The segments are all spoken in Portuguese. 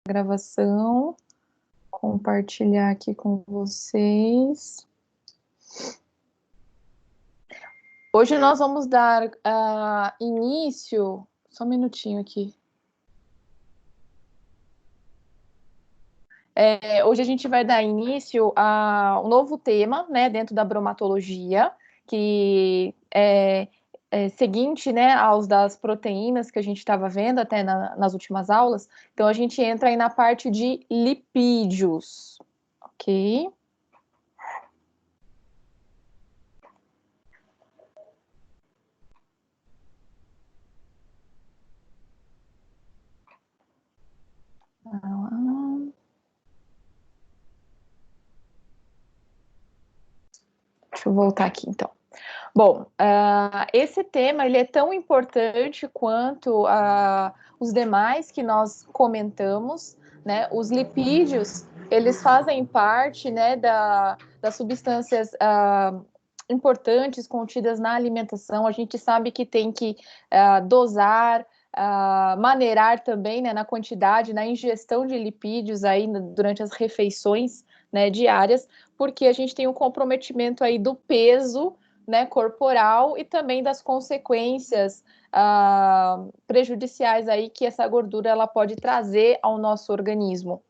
Gravação, compartilhar aqui com vocês. Hoje nós vamos dar início, só um minutinho aqui. Hoje a gente vai dar início a um novo tema, né, dentro da bromatologia, que é seguinte, né, aos das proteínas que a gente estava vendo até nas últimas aulas. Então a gente entra aí na parte de lipídios, ok? Deixa eu voltar aqui, então. Bom, esse tema ele é tão importante quanto os demais que nós comentamos, né? Os lipídios, eles fazem parte, né, das substâncias importantes contidas na alimentação. A gente sabe que tem que dosar, maneirar também, né, na quantidade, na ingestão de lipídios aí durante as refeições, né, diárias, porque a gente tem um comprometimento aí do peso, né, corporal e também das consequências prejudiciais aí que essa gordura ela pode trazer ao nosso organismo,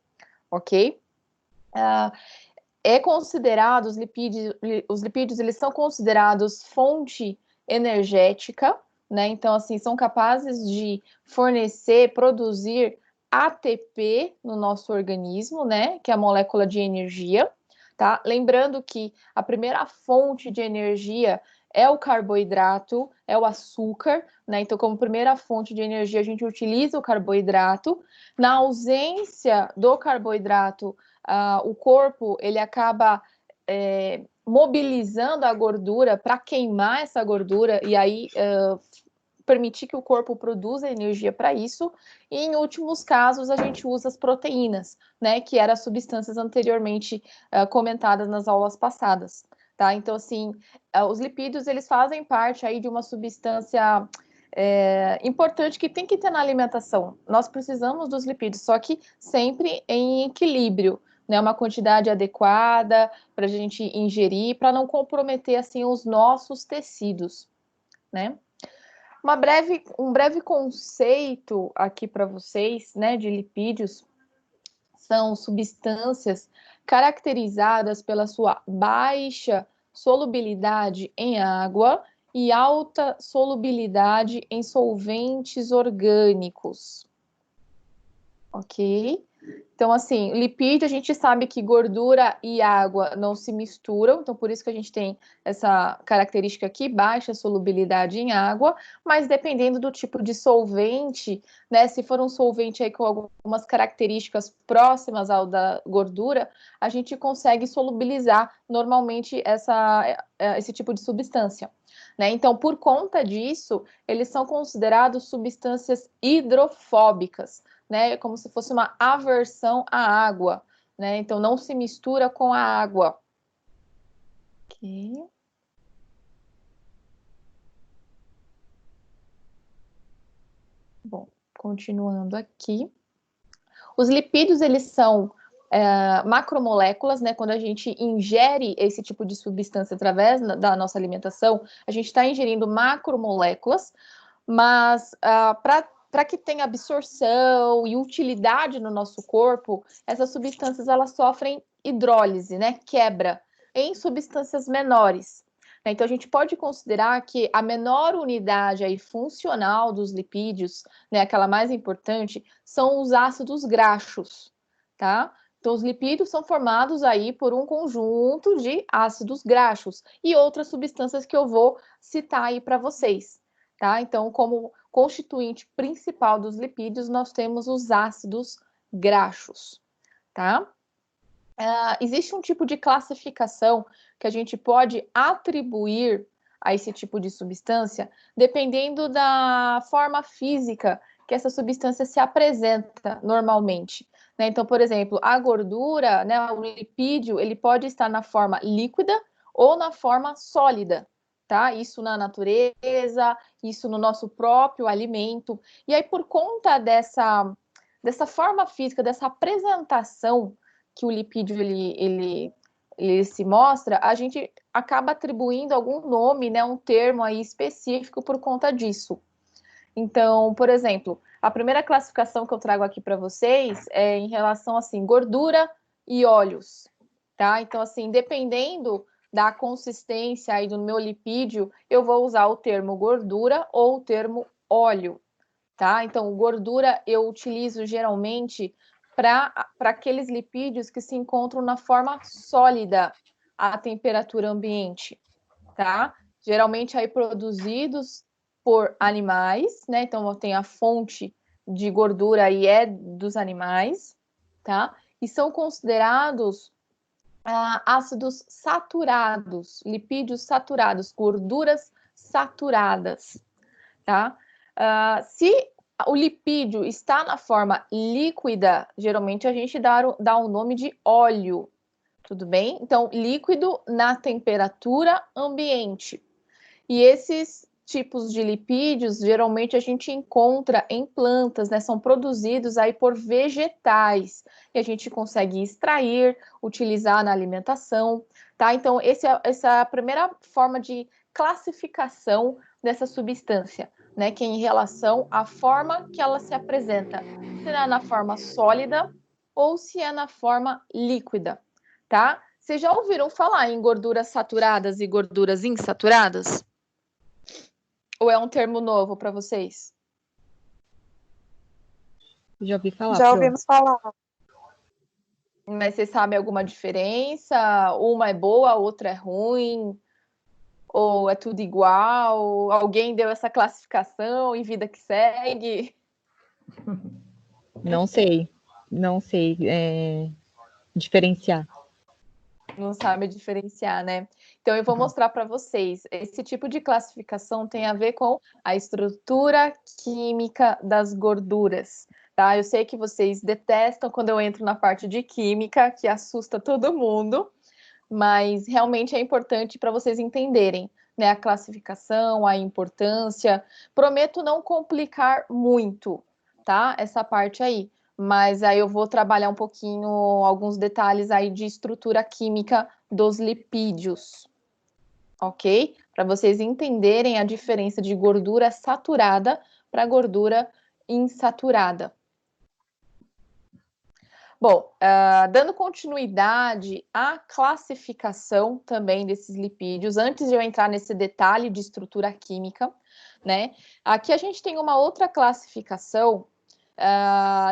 ok? É considerado os lipídios eles são considerados fonte energética, né? Então assim são capazes de fornecer, produzir ATP no nosso organismo, né? Que é a molécula de energia. Tá? Lembrando que a primeira fonte de energia é o carboidrato, é o açúcar, né? Então, como primeira fonte de energia, a gente utiliza o carboidrato. Na ausência do carboidrato, o corpo ele acaba mobilizando a gordura para queimar essa gordura e aí permitir que o corpo produza energia para isso, e em últimos casos a gente usa as proteínas, né, que eram as substâncias anteriormente comentadas nas aulas passadas, tá? Então, assim, os lipídios, eles fazem parte aí de uma substância importante que tem que ter na alimentação. Nós precisamos dos lipídios, só que sempre em equilíbrio, né, uma quantidade adequada para a gente ingerir, para não comprometer, assim, os nossos tecidos, né? Um breve conceito aqui para vocês, né, de lipídios, são substâncias caracterizadas pela sua baixa solubilidade em água e alta solubilidade em solventes orgânicos, ok? Então, assim, lipídio, a gente sabe que gordura e água não se misturam, então por isso que a gente tem essa característica aqui, baixa solubilidade em água, mas dependendo do tipo de solvente, né, se for um solvente aí com algumas características próximas ao da gordura, a gente consegue solubilizar normalmente esse tipo de substância, né? Então, por conta disso, eles são considerados substâncias hidrofóbicas, né? Como se fosse uma aversão à água, né? Então não se mistura com a água. Ok. Bom, continuando aqui. Os lipídios, eles são macromoléculas, né? Quando a gente ingere esse tipo de substância através da nossa alimentação, a gente está ingerindo macromoléculas, mas para que tenha absorção e utilidade no nosso corpo, essas substâncias elas sofrem hidrólise, né? Quebra em substâncias menores. Então, a gente pode considerar que a menor unidade aí funcional dos lipídios, né, aquela mais importante, são os ácidos graxos, tá? Então, os lipídios são formados aí por um conjunto de ácidos graxos e outras substâncias que eu vou citar aí para vocês, tá? Então, como constituinte principal dos lipídios, nós temos os ácidos graxos, tá? Existe um tipo de classificação que a gente pode atribuir a esse tipo de substância, dependendo da forma física que essa substância se apresenta normalmente, né? Então, por exemplo, a gordura, né, o lipídio, ele pode estar na forma líquida ou na forma sólida, tá? Isso na natureza, isso no nosso próprio alimento. E aí, por conta dessa forma física, dessa apresentação que o lipídio ele se mostra, a gente acaba atribuindo algum nome, né, um termo aí específico por conta disso. Então, por exemplo, a primeira classificação que eu trago aqui para vocês é em relação, assim, gordura e óleos, tá? Então, assim, dependendo da consistência aí do meu lipídio, eu vou usar o termo gordura ou o termo óleo, tá? Então, gordura eu utilizo geralmente para aqueles lipídios que se encontram na forma sólida à temperatura ambiente, tá? Geralmente aí produzidos por animais, né? Então tem a fonte de gordura e é dos animais, tá? E são considerados ácidos saturados, lipídios saturados, gorduras saturadas, tá? Se o lipídio está na forma líquida, geralmente a gente dá o nome de óleo, tudo bem? Então, líquido na temperatura ambiente. E esses tipos de lipídios, geralmente a gente encontra em plantas, né? São produzidos aí por vegetais e a gente consegue extrair, utilizar na alimentação, tá? Então, essa é a primeira forma de classificação dessa substância, né? Que é em relação à forma que ela se apresenta, se é na forma sólida ou se é na forma líquida, tá? Vocês já ouviram falar em gorduras saturadas e gorduras insaturadas? Ou é um termo novo para vocês? Já ouvi falar, Já ouvimos falar. Mas vocês sabem alguma diferença? Uma é boa, a outra é ruim? Ou é tudo igual? Alguém deu essa classificação e vida que segue? Não sei diferenciar. Não sabe diferenciar, né? Então eu vou mostrar para vocês. Esse tipo de classificação tem a ver com a estrutura química das gorduras, tá? Eu sei que vocês detestam quando eu entro na parte de química, que assusta todo mundo, mas realmente é importante para vocês entenderem, né, a classificação, a importância. Prometo não complicar muito, tá? Essa parte aí. Mas aí eu vou trabalhar um pouquinho alguns detalhes aí de estrutura química dos lipídios, ok? Para vocês entenderem a diferença de gordura saturada para gordura insaturada. Bom, dando continuidade à classificação também desses lipídios, antes de eu entrar nesse detalhe de estrutura química, né? Aqui a gente tem uma outra classificação,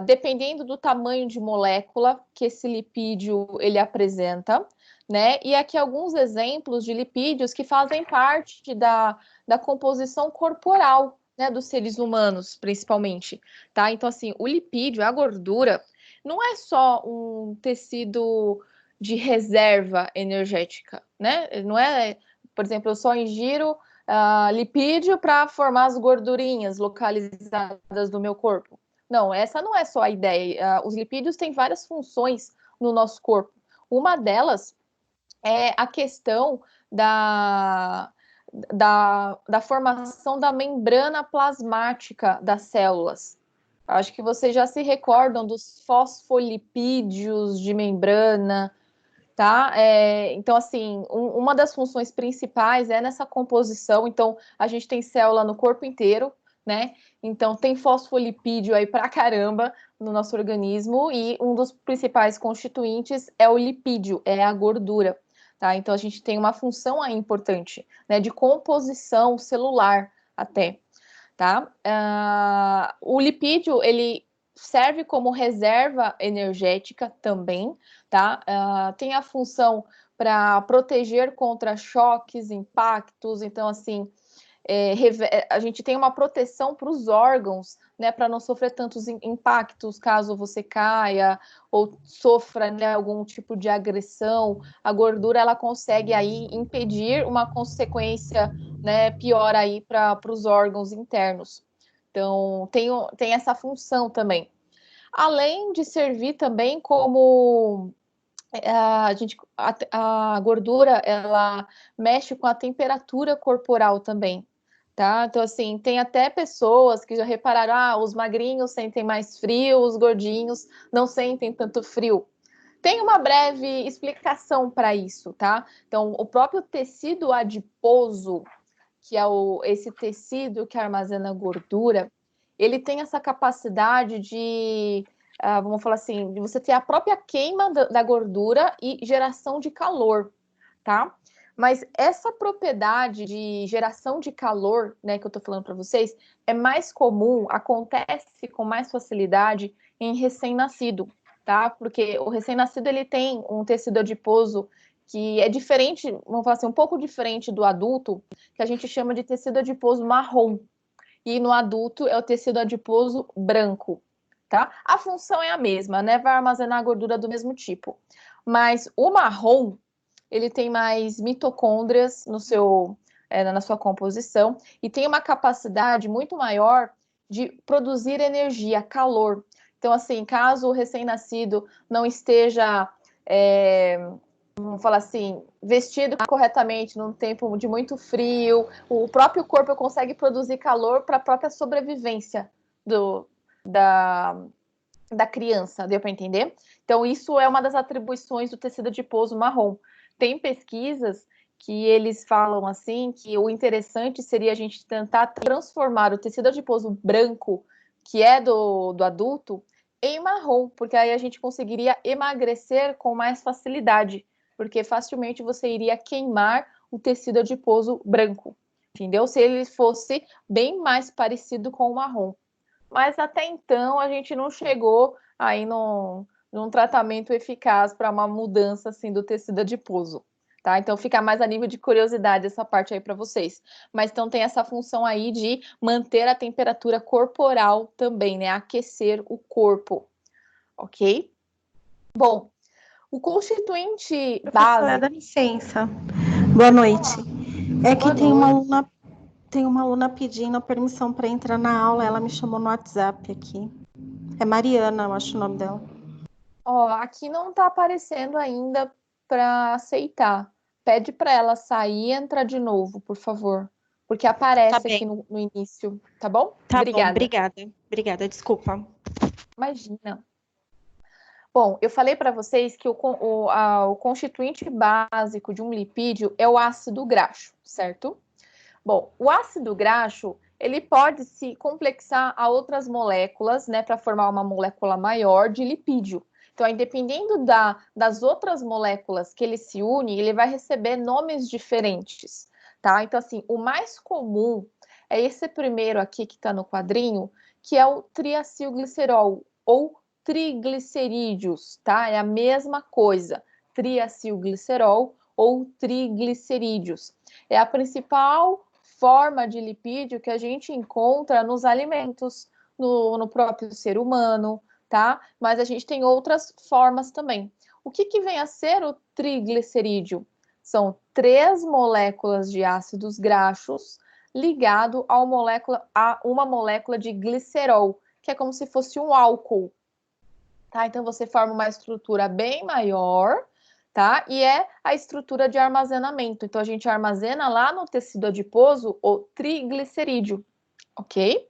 dependendo do tamanho de molécula que esse lipídio ele apresenta, né? E aqui alguns exemplos de lipídios que fazem parte da composição corporal, né, dos seres humanos, principalmente, tá? Então, assim, o lipídio, a gordura, não é só um tecido de reserva energética, né? Não é, por exemplo, eu só ingiro lipídio para formar as gordurinhas localizadas no meu corpo. Não, essa não é só a ideia. Os lipídios têm várias funções no nosso corpo. Uma delas é a questão da formação da membrana plasmática das células. Acho que vocês já se recordam dos fosfolipídios de membrana, tá? Então, assim, uma das funções principais é nessa composição. Então, a gente tem célula no corpo inteiro, né? Então, tem fosfolipídio aí pra caramba no nosso organismo e um dos principais constituintes é o lipídio, é a gordura, tá? Então, a gente tem uma função aí importante, né? De composição celular até, tá? O lipídio, ele serve como reserva energética também, tá? Tem a função para proteger contra choques, impactos, então, assim, a gente tem uma proteção para os órgãos, né, para não sofrer tantos impactos caso você caia ou sofra, né, algum tipo de agressão. A gordura ela consegue aí impedir uma consequência, né, pior aí para os órgãos internos. Então tem essa função também. Além de servir também como a gordura ela mexe com a temperatura corporal também, tá? Então, assim, tem até pessoas que já repararam, os magrinhos sentem mais frio, os gordinhos não sentem tanto frio. Tem uma breve explicação para isso, tá? Então, o próprio tecido adiposo, que é esse tecido que armazena gordura, ele tem essa capacidade de, vamos falar assim, de você ter a própria queima da gordura e geração de calor, tá? Mas essa propriedade de geração de calor, né, que eu tô falando para vocês, é mais comum, acontece com mais facilidade em recém-nascido, tá? Porque o recém-nascido ele tem um tecido adiposo que é diferente, vamos falar assim, um pouco diferente do adulto, que a gente chama de tecido adiposo marrom. E no adulto é o tecido adiposo branco, tá? A função é a mesma, né? Vai armazenar a gordura do mesmo tipo. Mas o marrom, ele tem mais mitocôndrias na sua composição e tem uma capacidade muito maior de produzir energia, calor. Então, assim, caso o recém-nascido não esteja, vamos falar assim, vestido corretamente num tempo de muito frio, o próprio corpo consegue produzir calor para a própria sobrevivência da, da criança, deu para entender? Então, isso é uma das atribuições do tecido adiposo marrom. Tem pesquisas que eles falam assim que o interessante seria a gente tentar transformar o tecido adiposo branco, que é do adulto, em marrom, porque aí a gente conseguiria emagrecer com mais facilidade, porque facilmente você iria queimar o tecido adiposo branco, entendeu? Se ele fosse bem mais parecido com o marrom. Mas até então a gente não chegou aí num tratamento eficaz para uma mudança assim do tecido adiposo, tá? Então fica mais a nível de curiosidade essa parte aí para vocês. Mas então tem essa função aí de manter a temperatura corporal também, né? Aquecer o corpo, ok? Bom, o constituinte Professora, base. dá licença. Boa noite. É que Boa noite. tem uma aluna pedindo permissão para entrar na aula, ela me chamou no WhatsApp aqui. É Mariana, eu acho o nome dela. Ó, aqui não está aparecendo ainda para aceitar. Pede para ela sair e entrar de novo, por favor. Porque Tá aparece aqui bem. no início, tá bom? Tá bom, Obrigada. obrigada. Obrigada, desculpa. Imagina. Bom, eu falei para vocês que o constituinte básico de um lipídio é o ácido graxo, certo? Bom, o ácido graxo, ele pode se complexar a outras moléculas, né, para formar uma molécula maior de lipídio. Então, aí, dependendo das outras moléculas que ele se une, ele vai receber nomes diferentes, tá? Então, assim, o mais comum é esse primeiro aqui que está no quadrinho, que é o triacilglicerol, ou triglicerídeos, tá? É a mesma coisa, triacilglicerol ou triglicerídeos. É a principal forma de lipídio que a gente encontra nos alimentos, no próprio ser humano, tá? Mas a gente tem outras formas também. O que vem a ser o triglicerídeo? São 3 moléculas de ácidos graxos ligado a uma molécula de glicerol, que é como se fosse um álcool, tá? Então você forma uma estrutura bem maior, tá? E é a estrutura de armazenamento. Então a gente armazena lá no tecido adiposo o triglicerídeo, ok?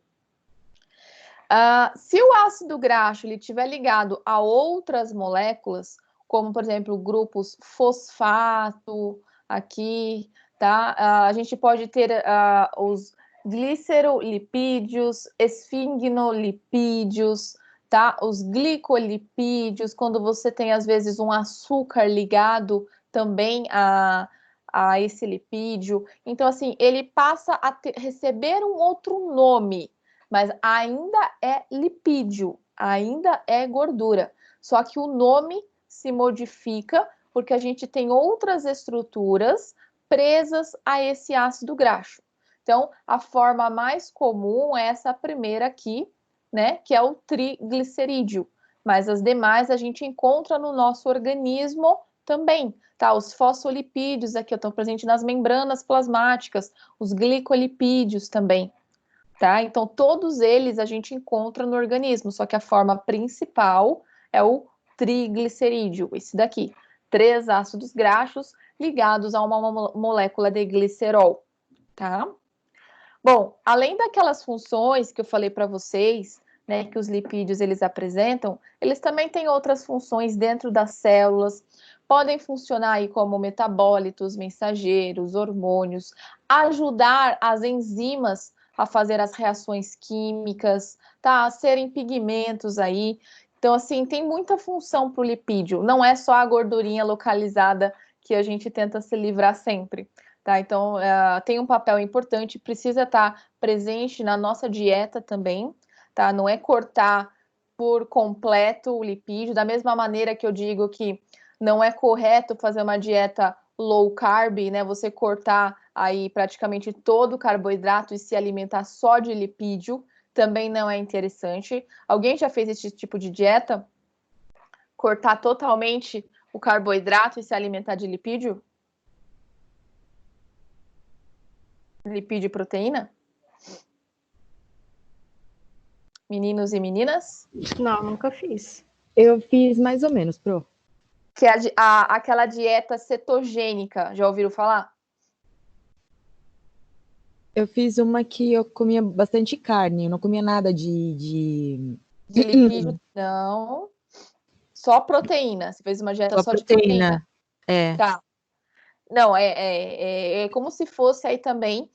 Se o ácido graxo ele estiver ligado a outras moléculas, como por exemplo grupos fosfato aqui, tá? A gente pode ter os glicerolipídios, esfingnolipídios, tá? Os glicolipídios, quando você tem às vezes um açúcar ligado também a esse lipídio. Então, assim, ele passa a receber um outro nome, mas ainda é lipídio, ainda é gordura. Só que o nome se modifica porque a gente tem outras estruturas presas a esse ácido graxo. Então, a forma mais comum é essa primeira aqui, né, que é o triglicerídeo. Mas as demais a gente encontra no nosso organismo também, tá? Os fosfolipídios aqui estão presentes nas membranas plasmáticas, os glicolipídios também, tá? Então, todos eles a gente encontra no organismo, só que a forma principal é o triglicerídeo, esse daqui. 3 ácidos graxos ligados a uma molécula de glicerol, tá? Bom, além daquelas funções que eu falei para vocês, né, que os lipídios eles apresentam, eles também têm outras funções dentro das células, podem funcionar aí como metabólitos, mensageiros, hormônios, ajudar as enzimas a fazer as reações químicas, tá? A serem pigmentos aí. Então, assim, tem muita função para o lipídio, não é só a gordurinha localizada que a gente tenta se livrar sempre. Tá, então, tem um papel importante, precisa estar presente na nossa dieta também, tá? Não é cortar por completo o lipídio, da mesma maneira que eu digo que não é correto fazer uma dieta low carb, né? Você cortar aí praticamente todo o carboidrato e se alimentar só de lipídio, também não é interessante. Alguém já fez esse tipo de dieta? Cortar totalmente o carboidrato e se alimentar de lipídio? Lipídio e proteína? Meninos e meninas? Não, nunca fiz. Eu fiz mais ou menos, Pro. Que é aquela dieta cetogênica, já ouviram falar? Eu fiz uma que eu comia bastante carne, eu não comia nada De lipídio, não. Só proteína. Você fez uma dieta só só de proteína. proteína. É. Tá. Não, é como se fosse aí também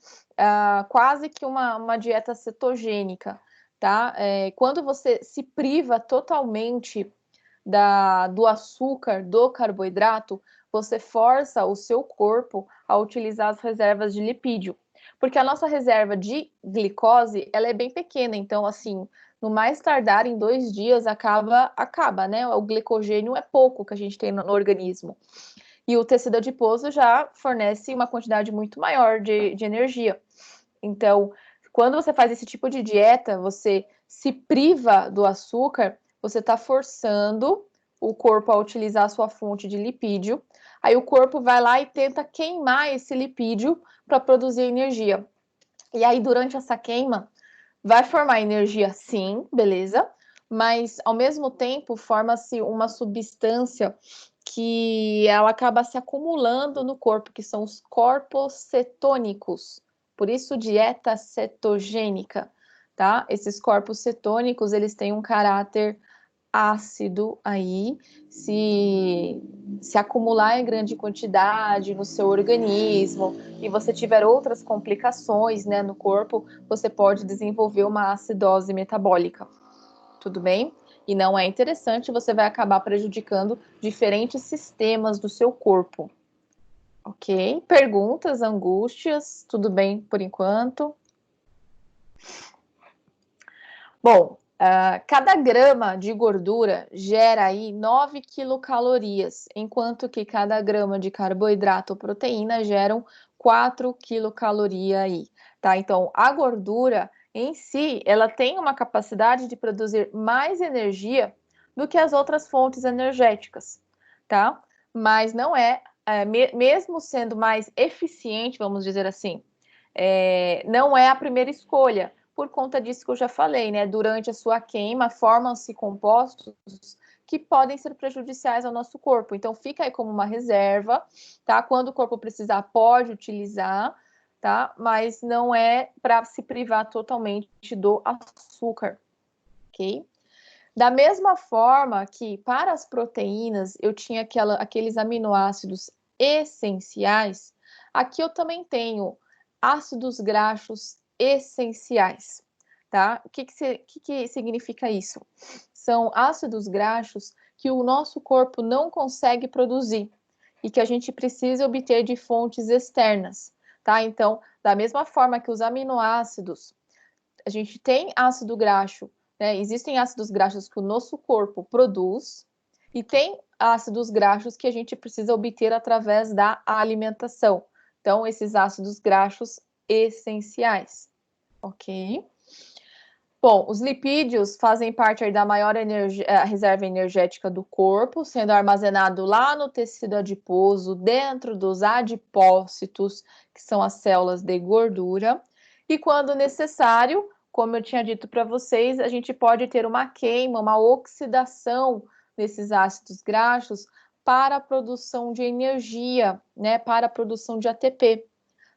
quase que uma dieta cetogênica, tá? Quando você se priva totalmente do açúcar, do carboidrato, você força o seu corpo a utilizar as reservas de lipídio. Porque a nossa reserva de glicose, ela é bem pequena, então, assim, no mais tardar, em 2 dias, acaba, né? O glicogênio é pouco que a gente tem no organismo. E o tecido adiposo já fornece uma quantidade muito maior de energia. Então, quando você faz esse tipo de dieta, você se priva do açúcar, você está forçando o corpo a utilizar a sua fonte de lipídio. Aí o corpo vai lá e tenta queimar esse lipídio para produzir energia. E aí, durante essa queima, vai formar energia, sim, beleza? Mas, ao mesmo tempo, forma-se uma substância que ela acaba se acumulando no corpo, que são os corpos cetônicos. Por isso, dieta cetogênica, tá? Esses corpos cetônicos, eles têm um caráter ácido aí, se acumular em grande quantidade no seu organismo e você tiver outras complicações, né, no corpo, você pode desenvolver uma acidose metabólica, tudo bem? E não é interessante, você vai acabar prejudicando diferentes sistemas do seu corpo. Ok? Perguntas, angústias, tudo bem por enquanto? Bom, cada grama de gordura gera aí 9 quilocalorias, enquanto que cada grama de carboidrato ou proteína geram 4 quilocalorias aí, tá? Então, a gordura em si, ela tem uma capacidade de produzir mais energia do que as outras fontes energéticas, tá? Mas não mesmo sendo mais eficiente, vamos dizer assim, não é a primeira escolha por conta disso que eu já falei, né? Durante a sua queima, formam-se compostos que podem ser prejudiciais ao nosso corpo. Então, fica aí como uma reserva, tá? Quando o corpo precisar, pode utilizar, tá? Mas não é para se privar totalmente do açúcar, ok? Da mesma forma que para as proteínas eu tinha aqueles aminoácidos essenciais, aqui eu também tenho ácidos graxos essenciais, tá? O que significa isso? São ácidos graxos que o nosso corpo não consegue produzir e que a gente precisa obter de fontes externas, tá? Então, da mesma forma que os aminoácidos, a gente tem ácido graxo, né? Existem ácidos graxos que o nosso corpo produz e tem ácidos graxos que a gente precisa obter através da alimentação. Então, esses ácidos graxos essenciais, ok? Bom, os lipídios fazem parte aí da maior reserva energética do corpo, sendo armazenado lá no tecido adiposo, dentro dos adipócitos, que são as células de gordura. E quando necessário, como eu tinha dito para vocês, a gente pode ter uma queima, uma oxidação desses ácidos graxos para a produção de energia, né? Para a produção de ATP,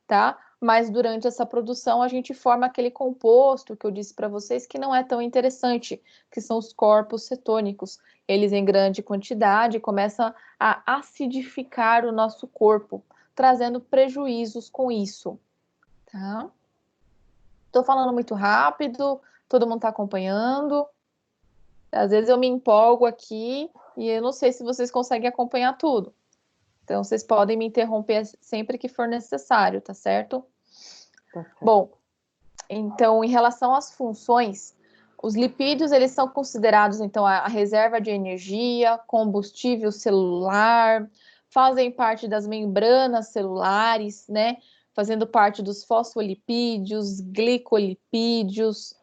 tá? mas durante essa produção a gente forma aquele composto que eu disse para vocês que não é tão interessante, que são os corpos cetônicos. Eles em grande quantidade começam a acidificar o nosso corpo, trazendo prejuízos com isso, tá? Tô falando muito rápido, todo mundo tá acompanhando. Às vezes eu me empolgo aqui e eu não sei se vocês conseguem acompanhar tudo. Então, vocês podem me interromper sempre que for necessário, tá certo? Bom, então, em relação às funções, os lipídios, eles são considerados, então, a reserva de energia, combustível celular, fazem parte das membranas celulares, né? Fazendo parte dos fosfolipídios, glicolipídios.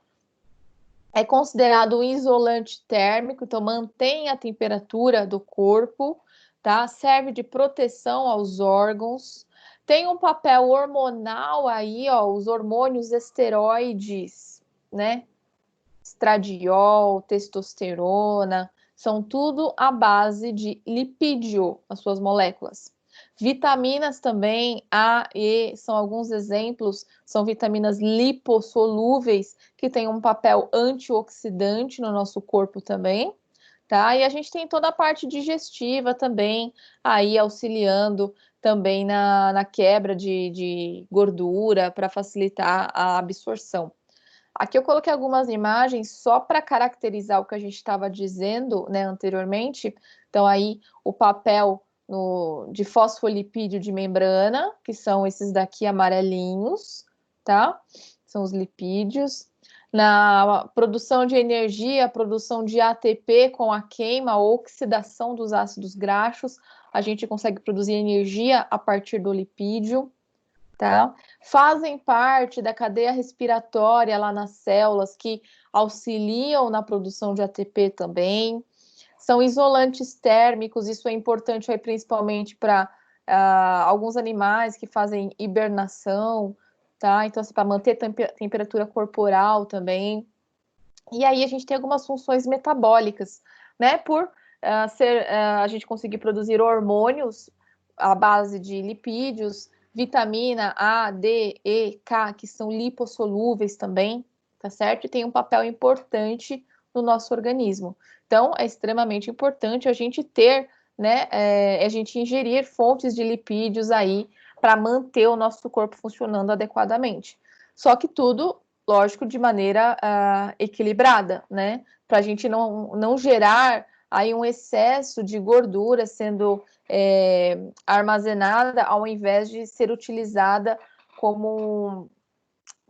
É considerado um isolante térmico, então mantém a temperatura do corpo, tá? Serve de proteção aos órgãos. Tem um papel hormonal aí, ó, os hormônios esteroides, né? Estradiol, testosterona, são tudo à base de lipídio, as suas moléculas. Vitaminas também, A, E, são alguns exemplos, são vitaminas lipossolúveis, que têm um papel antioxidante no nosso corpo também, tá? E a gente tem toda a parte digestiva também, aí auxiliando também na quebra de gordura, para facilitar a absorção. Aqui eu coloquei algumas imagens só para caracterizar o que a gente estava dizendo, né, anteriormente. Então, aí o papel de fosfolipídio de membrana, que são esses daqui amarelinhos, tá? São os lipídios. Na produção de energia, a produção de ATP com a queima, a oxidação dos ácidos graxos, a gente consegue produzir energia a partir do lipídio. Tá? Fazem parte da cadeia respiratória lá nas células que auxiliam na produção de ATP também. São isolantes térmicos, isso é importante aí, principalmente para alguns animais que fazem hibernação, tá? Então, assim, para manter temperatura corporal também. E aí a gente tem algumas funções metabólicas, né? Por a gente conseguir produzir hormônios à base de lipídios, vitamina A, D, E, K, que são lipossolúveis também, tá certo? E tem um papel importante no nosso organismo. Então, é extremamente importante a gente ter, né, a gente ingerir fontes de lipídios aí para manter o nosso corpo funcionando adequadamente. Só que tudo, lógico, de maneira equilibrada, né? Para a gente não gerar aí um excesso de gordura sendo armazenada ao invés de ser utilizada como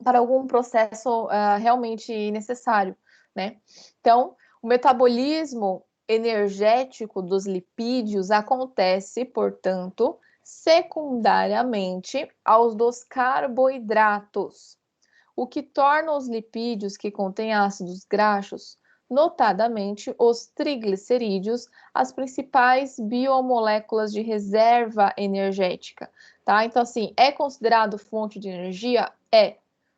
para algum processo realmente necessário, né? Então, o metabolismo energético dos lipídios acontece, portanto, secundariamente aos dos carboidratos, o que torna os lipídios que contêm ácidos graxos, notadamente os triglicerídeos, as principais biomoléculas de reserva energética, tá? Então, assim, é considerado fonte de energia? É,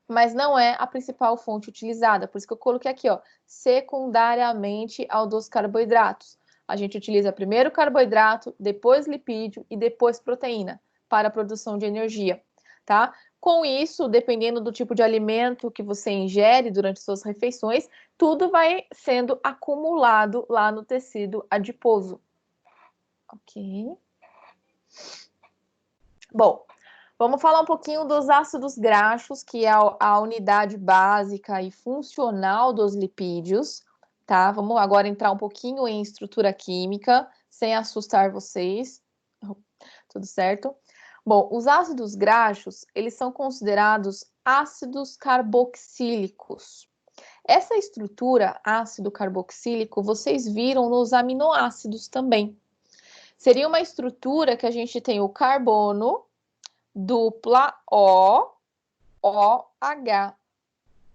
mas não é a principal fonte utilizada, por isso que eu coloquei aqui, ó, secundariamente ao dos carboidratos. A gente utiliza primeiro carboidrato, depois lipídio e depois proteína para a produção de energia, tá? Com isso, dependendo do tipo de alimento que você ingere durante suas refeições, tudo vai sendo acumulado lá no tecido adiposo. Ok? Bom, vamos falar um pouquinho dos ácidos graxos, que é a unidade básica e funcional dos lipídios, tá? Vamos agora entrar um pouquinho em estrutura química, sem assustar vocês. Tudo certo? Bom, os ácidos graxos, eles são considerados ácidos carboxílicos. Essa estrutura ácido carboxílico, vocês viram nos aminoácidos também. Seria uma estrutura que a gente tem o carbono, dupla O, OH,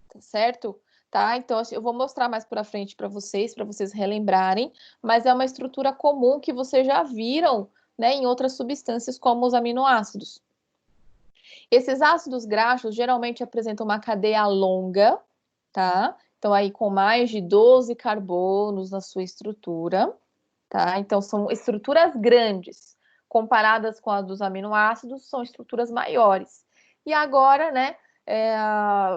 tá certo? Tá? Então, eu vou mostrar mais para frente para vocês relembrarem, mas é uma estrutura comum que vocês já viram, né, em outras substâncias como os aminoácidos. Esses ácidos graxos geralmente apresentam uma cadeia longa, tá? Então, aí com mais de 12 carbonos na sua estrutura, tá? Então, são estruturas grandes. Comparadas com as dos aminoácidos, são estruturas maiores. E agora, né,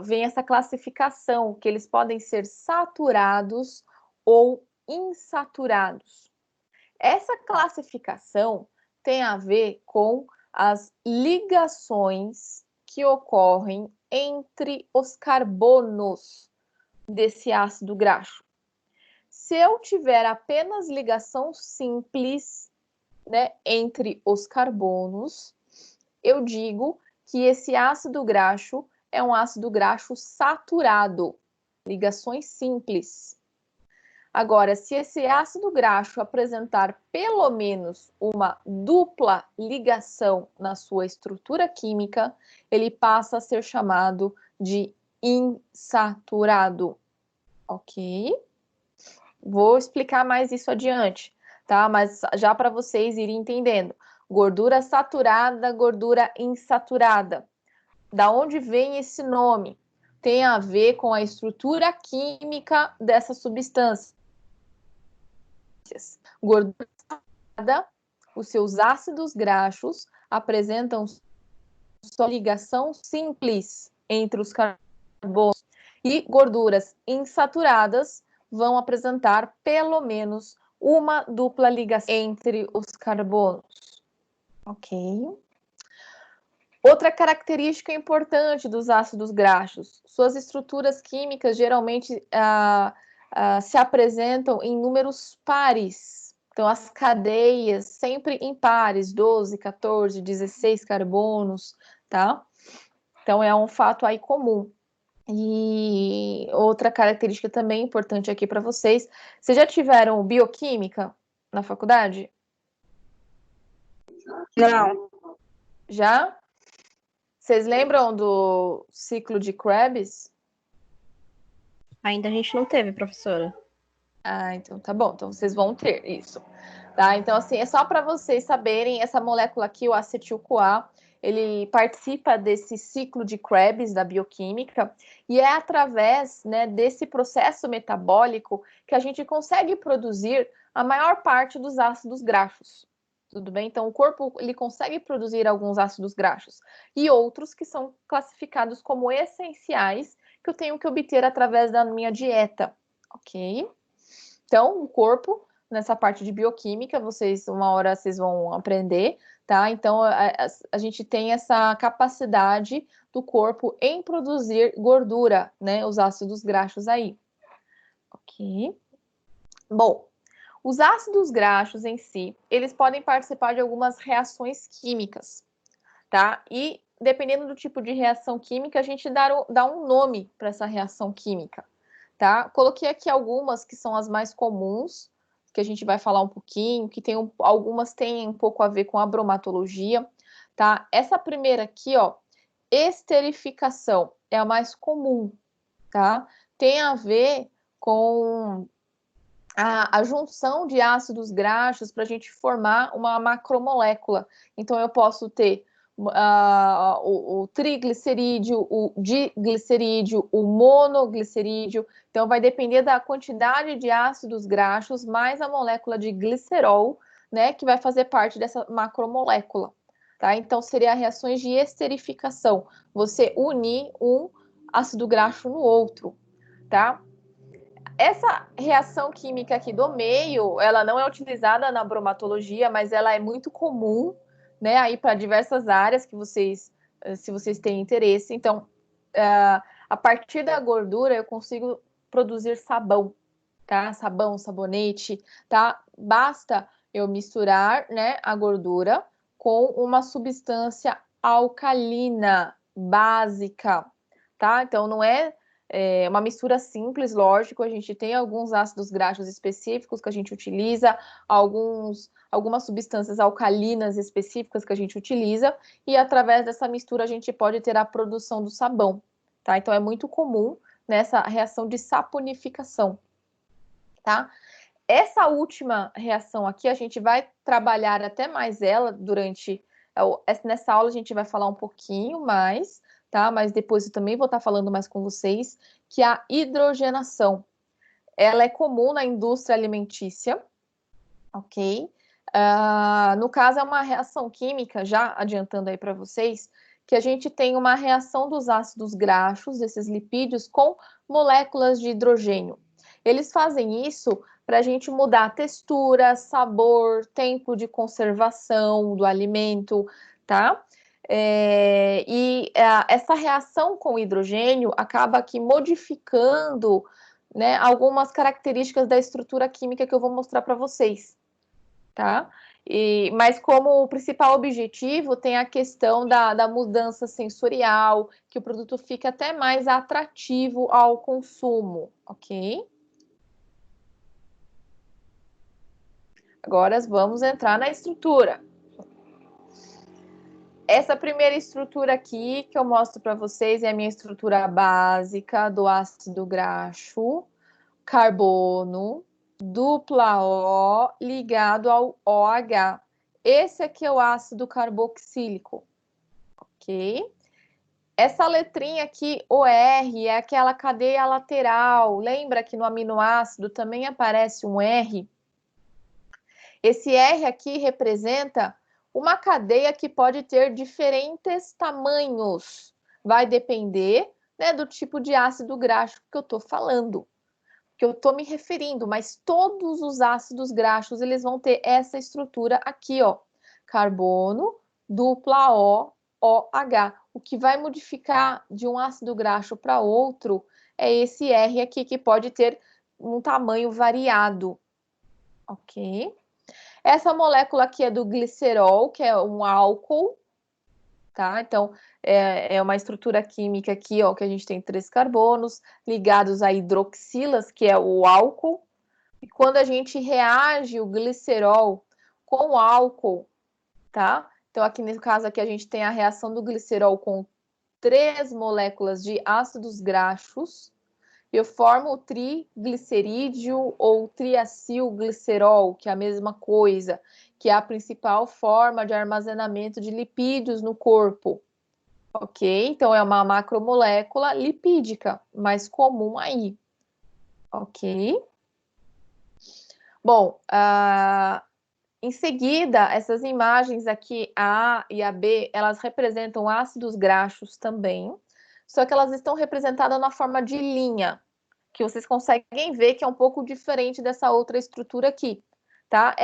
vem essa classificação, que eles podem ser saturados ou insaturados. Essa classificação tem a ver com as ligações que ocorrem entre os carbonos desse ácido graxo. Se eu tiver apenas ligação simples, né, entre os carbonos, eu digo que esse ácido graxo é um ácido graxo saturado, ligações simples. Agora, se esse ácido graxo apresentar pelo menos uma dupla ligação na sua estrutura química, ele passa a ser chamado de insaturado, ok? Vou explicar mais isso adiante, tá? Mas já para vocês irem entendendo. Gordura saturada, gordura insaturada. Da onde vem esse nome? Tem a ver com a estrutura química dessa substância. Gordura saturada, os seus ácidos graxos apresentam só ligação simples entre os carbonos. E gorduras insaturadas vão apresentar pelo menos uma dupla ligação entre os carbonos. Ok? Outra característica importante dos ácidos graxos, suas estruturas químicas geralmente se apresentam em números pares. Então, as cadeias sempre em pares, 12, 14, 16 carbonos, tá? Então, é um fato aí comum. E outra característica também importante aqui para vocês, vocês já tiveram bioquímica na faculdade? Não. Já? Vocês lembram do ciclo de Krebs? Ainda a gente não teve, professora. Ah, então tá bom. Então vocês vão ter isso. Tá? Então, assim, é só para vocês saberem, essa molécula aqui, o acetil-CoA, ele participa desse ciclo de Krebs da bioquímica e é através, né, desse processo metabólico que a gente consegue produzir a maior parte dos ácidos graxos. Tudo bem? Então, o corpo ele consegue produzir alguns ácidos graxos e outros que são classificados como essenciais que eu tenho que obter através da minha dieta, ok? Então, o corpo, nessa parte de bioquímica, uma hora vocês vão aprender, tá? Então, a gente tem essa capacidade do corpo em produzir gordura, né? Os ácidos graxos aí. Ok? Bom, os ácidos graxos em si, eles podem participar de algumas reações químicas, tá? E, dependendo do tipo de reação química, a gente dá um nome para essa reação química, tá? Coloquei aqui algumas que são as mais comuns, que a gente vai falar um pouquinho, que algumas têm um pouco a ver com a bromatologia, tá? Essa primeira aqui, ó, esterificação, é a mais comum, tá? Tem a ver com a junção de ácidos graxos para a gente formar uma macromolécula. Então, eu posso ter o triglicerídeo, o diglicerídeo, o monoglicerídeo. Então, vai depender da quantidade de ácidos graxos mais a molécula de glicerol, né, que vai fazer parte dessa macromolécula. Tá? Então, seria reações de esterificação. Você unir um ácido graxo no outro, tá? Essa reação química aqui do meio, ela não é utilizada na bromatologia, mas ela é muito comum, né, aí para diversas áreas que vocês, se vocês têm interesse. Então, a partir da gordura, eu consigo produzir sabão, tá? Sabão, sabonete, tá? Basta eu misturar, né, a gordura com uma substância alcalina básica, tá? Então, não é uma mistura simples, lógico, a gente tem alguns ácidos graxos específicos que a gente utiliza, algumas substâncias alcalinas específicas que a gente utiliza, e através dessa mistura a gente pode ter a produção do sabão, tá? Então é muito comum nessa reação de saponificação, tá? Essa última reação aqui, a gente vai trabalhar até mais ela nessa aula a gente vai falar um pouquinho mais, tá? Mas depois eu também vou estar falando mais com vocês, que a hidrogenação, ela é comum na indústria alimentícia, ok? No caso, é uma reação química, já adiantando aí para vocês, que a gente tem uma reação dos ácidos graxos, desses lipídios, com moléculas de hidrogênio. Eles fazem isso para a gente mudar a textura, sabor, tempo de conservação do alimento, tá? Essa reação com o hidrogênio acaba aqui modificando, né, algumas características da estrutura química que eu vou mostrar para vocês, tá? Mas como o principal objetivo tem a questão da mudança sensorial, que o produto fica até mais atrativo ao consumo, ok? Agora vamos entrar na estrutura. Essa primeira estrutura aqui que eu mostro para vocês é a minha estrutura básica do ácido graxo, carbono, dupla O ligado ao OH. Esse aqui é o ácido carboxílico, ok? Essa letrinha aqui, OR, é aquela cadeia lateral. Lembra que no aminoácido também aparece um R? Esse R aqui representa uma cadeia que pode ter diferentes tamanhos. Vai depender, né, do tipo de ácido graxo que eu estou falando, que eu estou me referindo, mas todos os ácidos graxos, eles vão ter essa estrutura aqui, ó, carbono, dupla O, OH. O que vai modificar de um ácido graxo para outro é esse R aqui, que pode ter um tamanho variado, ok? Essa molécula aqui é do glicerol, que é um álcool, tá? Então, é uma estrutura química aqui, ó, que a gente tem 3 carbonos ligados a hidroxilas, que é o álcool. E quando a gente reage o glicerol com o álcool, tá? Então, aqui no caso aqui a gente tem a reação do glicerol com 3 moléculas de ácidos graxos. Eu formo o triglicerídeo ou triacilglicerol, que é a mesma coisa, que é a principal forma de armazenamento de lipídios no corpo. Ok? Então, é uma macromolécula lipídica, mais comum aí. Ok? Bom, em seguida, essas imagens aqui, a A e a B, elas representam ácidos graxos também, só que elas estão representadas na forma de linha, que vocês conseguem ver que é um pouco diferente dessa outra estrutura aqui, tá?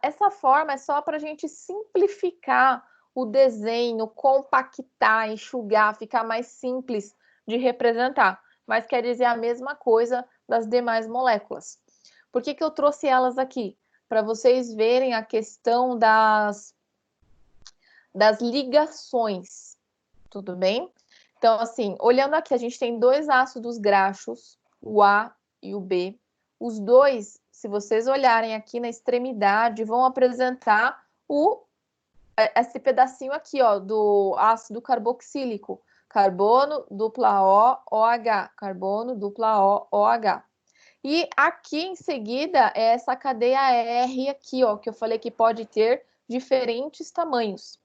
Essa forma é só para a gente simplificar o desenho, compactar, enxugar, ficar mais simples de representar, mas quer dizer a mesma coisa das demais moléculas. Por que que eu trouxe elas aqui? Para vocês verem a questão das ligações, tudo bem? Então, assim, olhando aqui, a gente tem 2 ácidos graxos, o A e o B. Os dois, se vocês olharem aqui na extremidade, vão apresentar esse pedacinho aqui, ó, do ácido carboxílico. Carbono, dupla O, OH. Carbono, dupla O, OH. E aqui em seguida é essa cadeia R aqui, ó, que eu falei que pode ter diferentes tamanhos.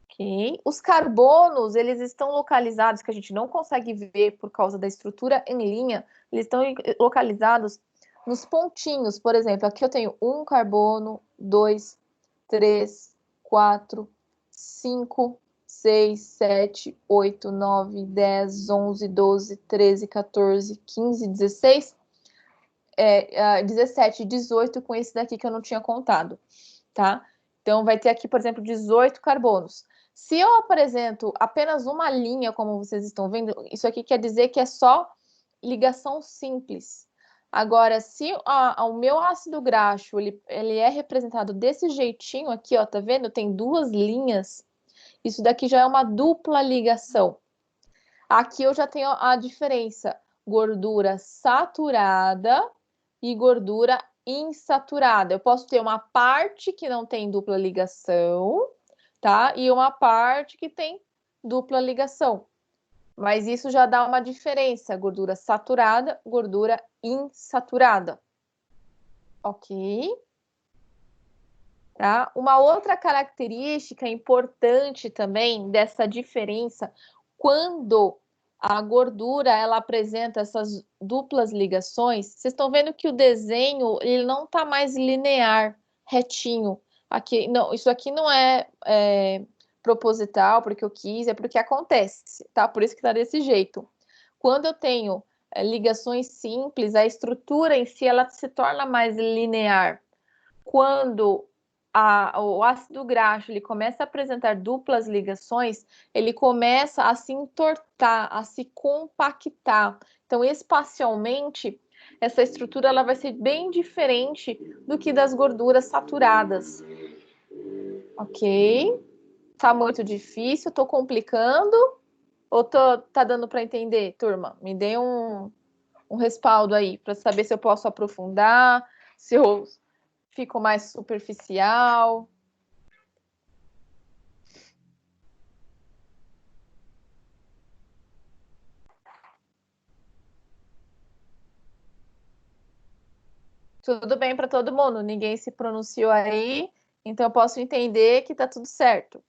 Ok? Os carbonos, eles estão localizados, que a gente não consegue ver por causa da estrutura em linha, eles estão localizados nos pontinhos. Por exemplo, aqui eu tenho 1 carbono, 2, 3, 4, 5, 6, 7, 8, 9, 10, 11, 12, 13, 14, 15, 16, 17, 18 com esse daqui que eu não tinha contado, tá? Então, vai ter aqui, por exemplo, 18 carbonos. Se eu apresento apenas uma linha, como vocês estão vendo, isso aqui quer dizer que é só ligação simples. Agora, se o meu ácido graxo, ele é representado desse jeitinho aqui, ó, tá vendo? Tem 2 linhas. Isso daqui já é uma dupla ligação. Aqui eu já tenho a diferença, gordura saturada e gordura insaturada. Eu posso ter uma parte que não tem dupla ligação, tá? E uma parte que tem dupla ligação. Mas isso já dá uma diferença, gordura saturada, gordura insaturada. Ok? Tá? Uma outra característica importante também dessa diferença, quando a gordura ela apresenta essas duplas ligações, vocês estão vendo que o desenho ele não está mais linear, retinho. Aqui, não, isso aqui não é proposital, porque eu quis, é porque acontece, tá? Por isso que tá desse jeito. Quando eu tenho ligações simples, a estrutura em si, ela se torna mais linear. Quando o ácido graxo ele começa a apresentar duplas ligações, ele começa a se entortar, a se compactar. Então, espacialmente, essa estrutura ela vai ser bem diferente do que das gorduras saturadas. Ok? Tá muito difícil? Tô complicando? Ou tá dando para entender, turma? Me dê um respaldo aí, para saber se eu posso aprofundar, se eu fico mais superficial. Tudo bem para todo mundo? Ninguém se pronunciou aí, então eu posso entender que tá tudo certo.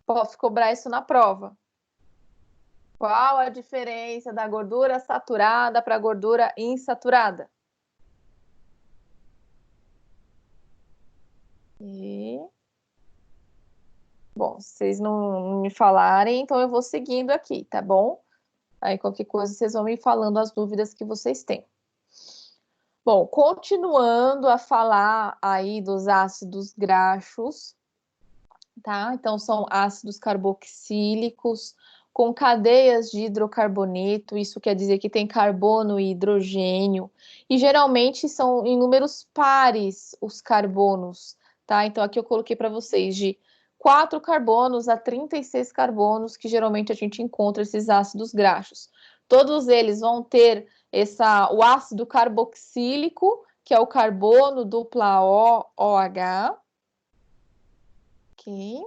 Posso cobrar isso na prova. Qual a diferença da gordura saturada para a gordura insaturada? Bom, se vocês não me falarem, então eu vou seguindo aqui, tá bom? Aí qualquer coisa vocês vão me falando as dúvidas que vocês têm. Bom, continuando a falar aí dos ácidos graxos, tá? Então são ácidos carboxílicos com cadeias de hidrocarboneto, isso quer dizer que tem carbono e hidrogênio, e geralmente são em números pares os carbonos, tá? Então aqui eu coloquei para vocês de 4 carbonos a 36 carbonos, que geralmente a gente encontra esses ácidos graxos. Todos eles vão ter o ácido carboxílico, que é o carbono dupla OH, ok?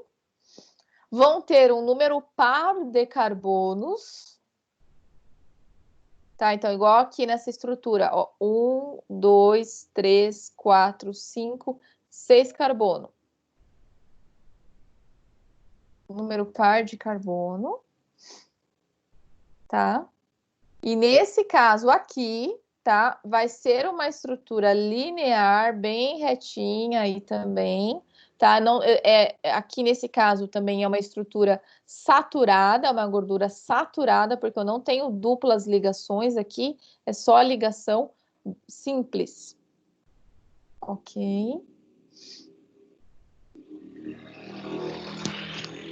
Vão ter um número par de carbonos, tá? Então, igual aqui nessa estrutura, ó, 1, 2, 3, 4, 5, 6 carbono. Número par de carbono, tá? E nesse caso aqui, tá? Vai ser uma estrutura linear, bem retinha aí também, tá? Não, aqui nesse caso também é uma estrutura saturada, uma gordura saturada, porque eu não tenho duplas ligações aqui, é só a ligação simples. Ok?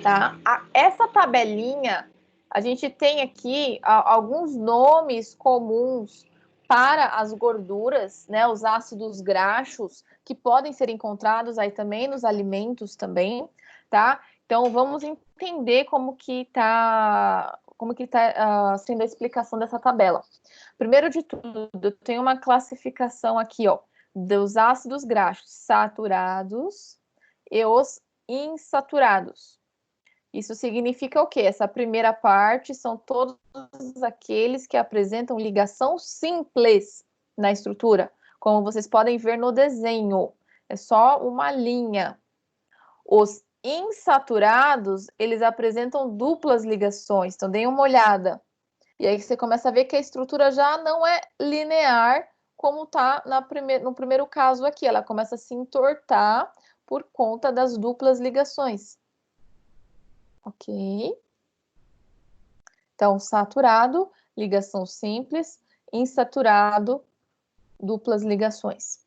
Tá? Essa tabelinha, a gente tem aqui alguns nomes comuns para as gorduras, né, os ácidos graxos, que podem ser encontrados aí também nos alimentos também, tá? Então, vamos entender como que tá sendo a explicação dessa tabela. Primeiro de tudo, tem uma classificação aqui, ó, dos ácidos graxos saturados e os insaturados. Isso significa o quê? Essa primeira parte são todos aqueles que apresentam ligação simples na estrutura, como vocês podem ver no desenho. É só uma linha. Os insaturados, eles apresentam duplas ligações, então deem uma olhada. E aí você começa a ver que a estrutura já não é linear, como está no primeiro caso aqui. Ela começa a se entortar por conta das duplas ligações. Ok? Então, saturado, ligação simples, insaturado, duplas ligações.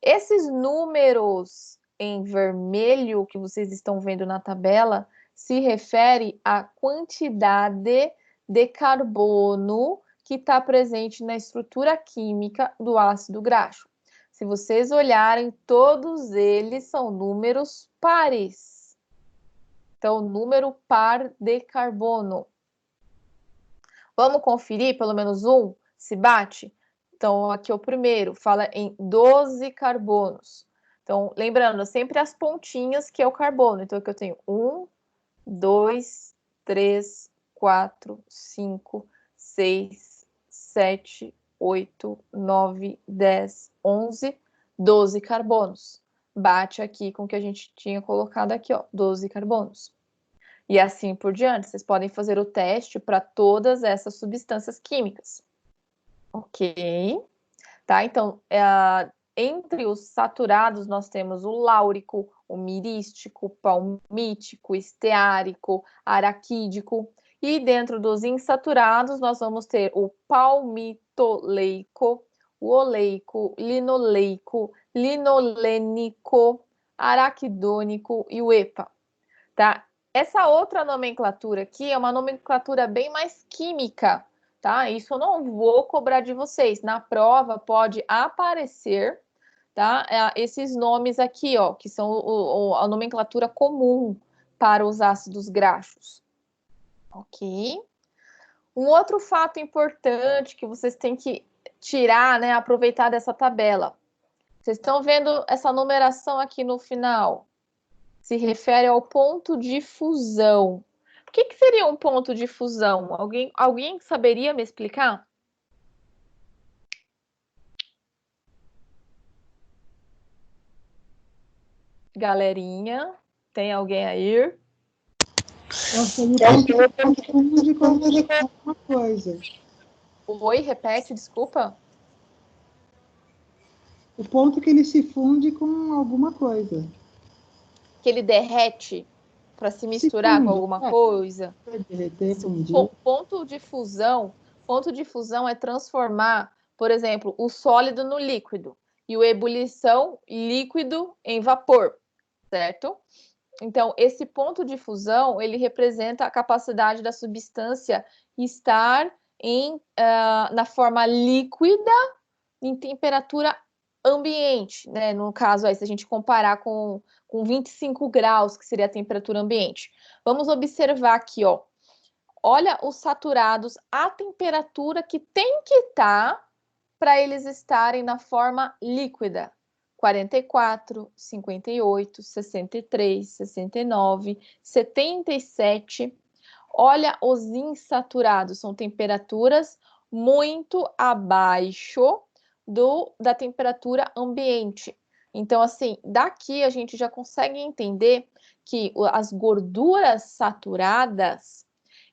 Esses números em vermelho que vocês estão vendo na tabela se refere à quantidade de carbono que está presente na estrutura química do ácido graxo. Se vocês olharem, todos eles são números pares. Então, número par de carbono. Vamos conferir pelo menos um, se bate? Então, aqui é o primeiro, fala em 12 carbonos. Então, lembrando, sempre as pontinhas que é o carbono. Então, aqui eu tenho 1, 2, 3, 4, 5, 6, 7, 8, 9, 10, 11, 12 carbonos. Bate aqui com o que a gente tinha colocado aqui, ó, 12 carbonos. E assim por diante. Vocês podem fazer o teste para todas essas substâncias químicas. Ok? Tá? Então, entre os saturados, nós temos o láurico, o mirístico, palmítico, esteárico, araquídico. E dentro dos insaturados, nós vamos ter o palmitoleico, o oleico, linoleico, linolênico, araquidônico e o EPA, tá? Essa outra nomenclatura aqui é uma nomenclatura bem mais química, tá? Isso eu não vou cobrar de vocês. Na prova pode aparecer, tá? Esses nomes aqui, ó, que são a nomenclatura comum para os ácidos graxos. Ok? Um outro fato importante que vocês têm que tirar, né, aproveitar dessa tabela. Vocês estão vendo essa numeração aqui no final? Se refere ao ponto de fusão. O que seria um ponto de fusão? Alguém saberia me explicar? Galerinha, tem alguém aí? Eu confundo com alguma coisa. Oi, repete, desculpa. O ponto que ele se funde com alguma coisa. Que ele derrete para se misturar com alguma coisa. Derreter, fundir. Ponto de fusão é transformar, por exemplo, o sólido no líquido e o ebulição líquido em vapor, certo? Então, esse ponto de fusão, ele representa a capacidade da substância estar na forma líquida em temperatura ambiente, né? No caso aí, se a gente comparar com 25 graus, que seria a temperatura ambiente. Vamos observar aqui, ó. Olha os saturados, a temperatura que tem que estar para eles estarem na forma líquida. 44, 58, 63, 69, 77. Olha os insaturados, são temperaturas muito abaixo da temperatura ambiente. Então, assim, daqui a gente já consegue entender que as gorduras saturadas,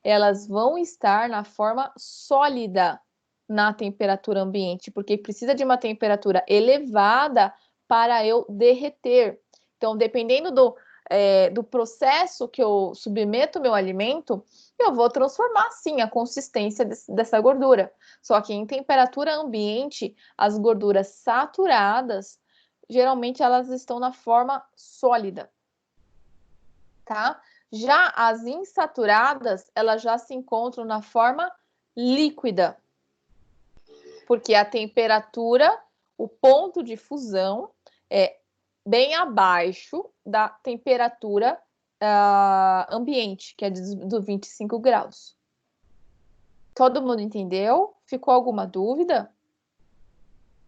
elas vão estar na forma sólida na temperatura ambiente, porque precisa de uma temperatura elevada para eu derreter. Então, dependendo do processo que eu submeto meu alimento, eu vou transformar, sim, a consistência dessa gordura. Só que em temperatura ambiente, as gorduras saturadas, geralmente elas estão na forma sólida, tá? Já as insaturadas, elas já se encontram na forma líquida, porque a temperatura, o ponto de fusão é bem abaixo da temperatura ambiente, que é do 25 graus. Todo mundo entendeu? Ficou alguma dúvida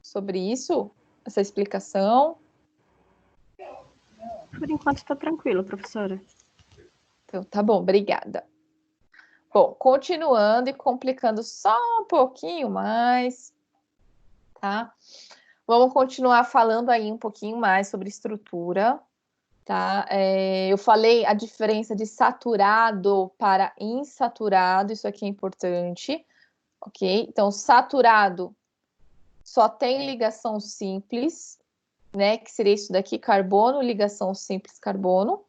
sobre isso? Essa explicação? Por enquanto está tranquilo, professora. Então, tá bom, obrigada. Bom, continuando e complicando só um pouquinho mais, tá? Vamos continuar falando aí um pouquinho mais sobre estrutura, tá? Eu falei a diferença de saturado para insaturado, isso aqui é importante, ok? Então, saturado só tem ligação simples, né? Que seria isso daqui, carbono, ligação simples, carbono.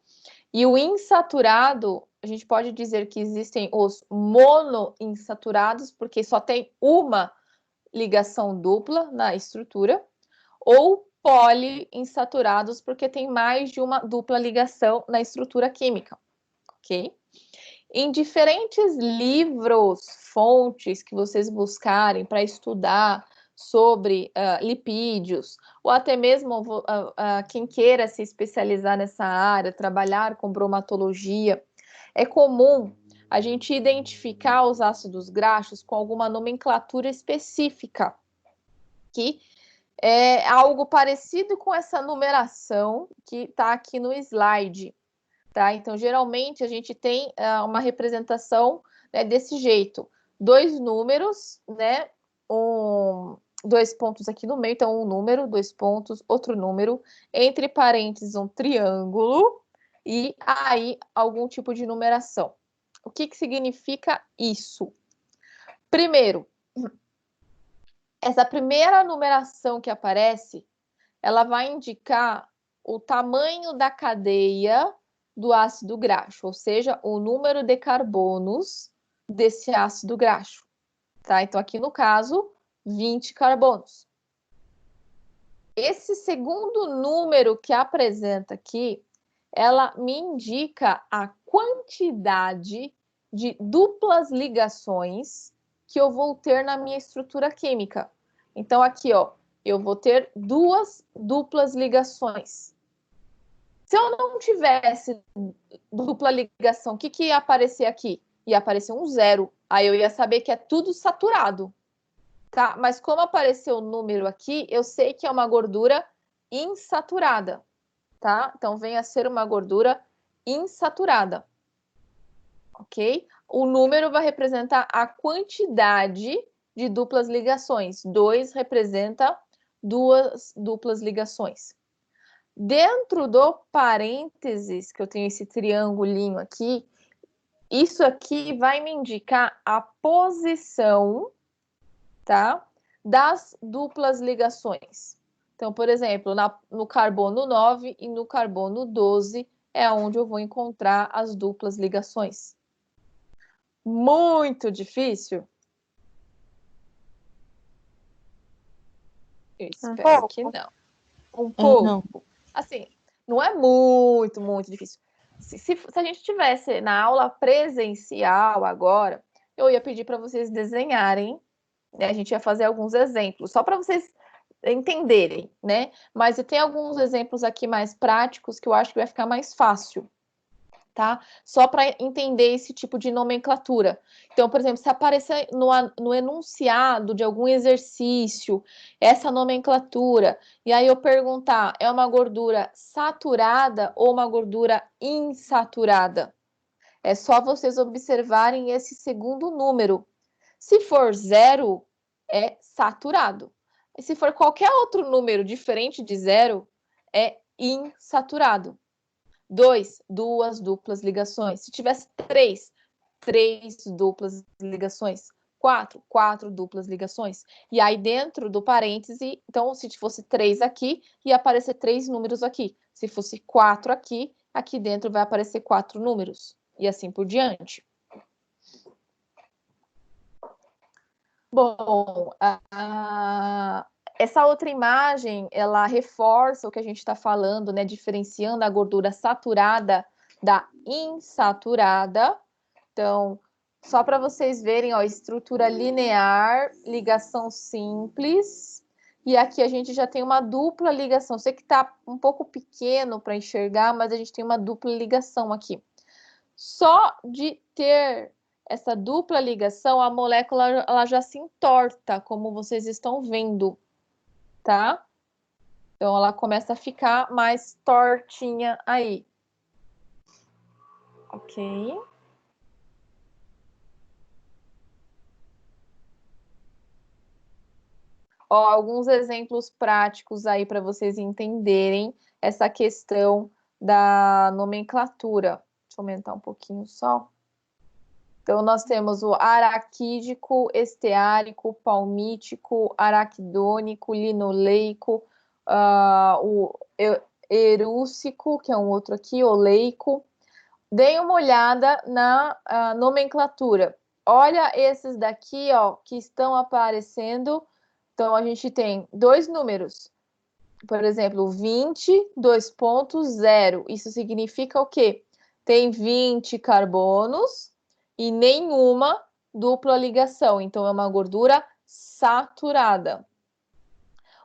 E o insaturado, a gente pode dizer que existem os monoinsaturados, porque só tem uma ligação dupla na estrutura, ou poliinsaturados, porque tem mais de uma dupla ligação na estrutura química, ok? Em diferentes livros, fontes que vocês buscarem para estudar sobre lipídios, ou até mesmo quem queira se especializar nessa área, trabalhar com bromatologia, é comum a gente identificar os ácidos graxos com alguma nomenclatura específica, que é algo parecido com essa numeração que está aqui no slide, tá? Então, geralmente, a gente tem uma representação, né, desse jeito. 2 números, né? Dois pontos aqui no meio, então um número, 2 pontos, outro número, entre parênteses um triângulo, e aí algum tipo de numeração. O que significa isso? Primeiro, essa primeira numeração que aparece ela vai indicar o tamanho da cadeia do ácido graxo, ou seja, o número de carbonos desse ácido graxo, tá? Então, aqui no caso, 20 carbonos. Esse segundo número que apresenta aqui, ela me indica a quantidade de duplas ligações que eu vou ter na minha estrutura química. Então, aqui, ó, eu vou ter 2 duplas ligações. Se eu não tivesse dupla ligação, o que ia aparecer aqui? Ia aparecer um 0. Aí eu ia saber que é tudo saturado. Tá? Mas como apareceu o número aqui, eu sei que é uma gordura insaturada. Tá? Então, vem a ser uma gordura insaturada. Ok? O número vai representar a quantidade de duplas ligações. 2 representa 2 duplas ligações. Dentro do parênteses, que eu tenho esse triangulinho aqui, isso aqui vai me indicar a posição, tá, das duplas ligações. Então, por exemplo, no carbono 9 e no carbono 12 é onde eu vou encontrar as duplas ligações. Muito difícil? Eu espero que não. Um pouco. Não. Assim, não é muito, muito difícil. Se a gente tivesse na aula presencial agora, eu ia pedir para vocês desenharem, né? A gente ia fazer alguns exemplos, só para vocês entenderem, né? Mas eu tenho alguns exemplos aqui mais práticos que eu acho que vai ficar mais fácil, tá? Só para entender esse tipo de nomenclatura. Então, por exemplo, se aparecer no enunciado de algum exercício essa nomenclatura, e aí eu perguntar, é uma gordura saturada ou uma gordura insaturada? É só vocês observarem esse segundo número. Se for 0, é saturado. E se for qualquer outro número diferente de 0, é insaturado. 2, 2 duplas ligações. Se tivesse 3, 3 duplas ligações. 4, 4 duplas ligações. E aí, dentro do parêntese, então, se fosse 3 aqui, ia aparecer 3 números aqui. Se fosse 4 aqui, aqui dentro vai aparecer 4 números. E assim por diante. Bom, essa outra imagem, ela reforça o que a gente está falando, né? Diferenciando a gordura saturada da insaturada. Então, só para vocês verem, ó, estrutura linear, ligação simples. E aqui a gente já tem uma dupla ligação. Sei que está um pouco pequeno para enxergar, mas a gente tem uma dupla ligação aqui. Só de ter essa dupla ligação, a molécula ela já se entorta, como vocês estão vendo, tá? Então, ela começa a ficar mais tortinha aí. Ok. Ó, alguns exemplos práticos aí para vocês entenderem essa questão da nomenclatura. Deixa eu aumentar um pouquinho só. Então, nós temos o araquídico, esteárico, palmítico, araquidônico, linoleico, o erúcico, que é um outro aqui, oleico. Deem uma olhada na nomenclatura. Olha esses daqui, ó, que estão aparecendo. Então, a gente tem 2 números. Por exemplo, 20, 2.0. Isso significa o quê? Tem 20 carbonos e nenhuma dupla ligação. Então, é uma gordura saturada.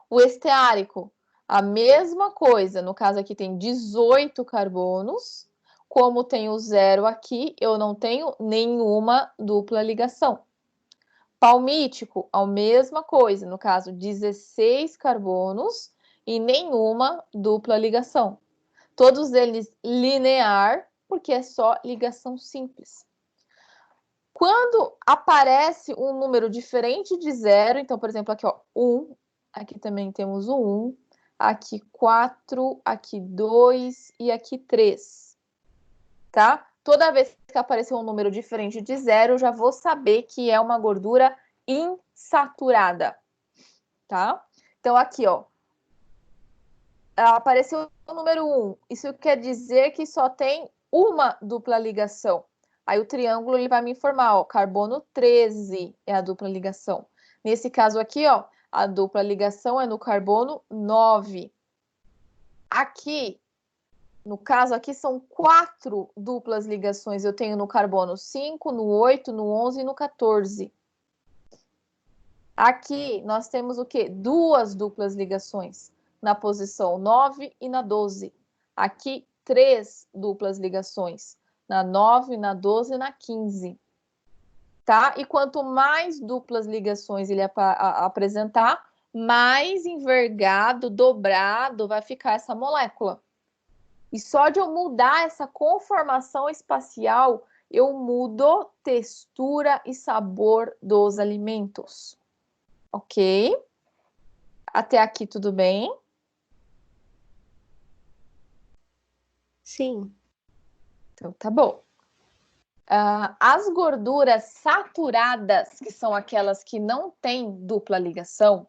O esteárico, a mesma coisa. No caso aqui tem 18 carbonos. Como tem o 0 aqui, eu não tenho nenhuma dupla ligação. Palmítico, a mesma coisa. No caso, 16 carbonos e nenhuma dupla ligação. Todos eles linear, porque é só ligação simples. Quando aparece um número diferente de 0, então, por exemplo, aqui, ó, 1, aqui também temos o 1, aqui 4, aqui 2 e aqui 3, tá? Toda vez que aparecer um número diferente de 0, eu já vou saber que é uma gordura insaturada, tá? Então, aqui, ó, apareceu o número 1. Isso quer dizer que só tem uma dupla ligação. Aí o triângulo ele vai me informar, ó, carbono 13 é a dupla ligação. Nesse caso aqui, ó, a dupla ligação é no carbono 9. Aqui, no caso aqui, são 4 duplas ligações. Eu tenho no carbono 5, no 8, no 11 e no 14. Aqui, nós temos o quê? 2 duplas ligações, na posição 9 e na 12. Aqui, 3 duplas ligações, na 9, na 12 e na 15. Tá? E quanto mais duplas ligações ele apresentar, mais envergado, dobrado vai ficar essa molécula. E só de eu mudar essa conformação espacial, eu mudo textura e sabor dos alimentos. Ok? Até aqui tudo bem? Sim. Então tá bom. As gorduras saturadas, que são aquelas que não têm dupla ligação,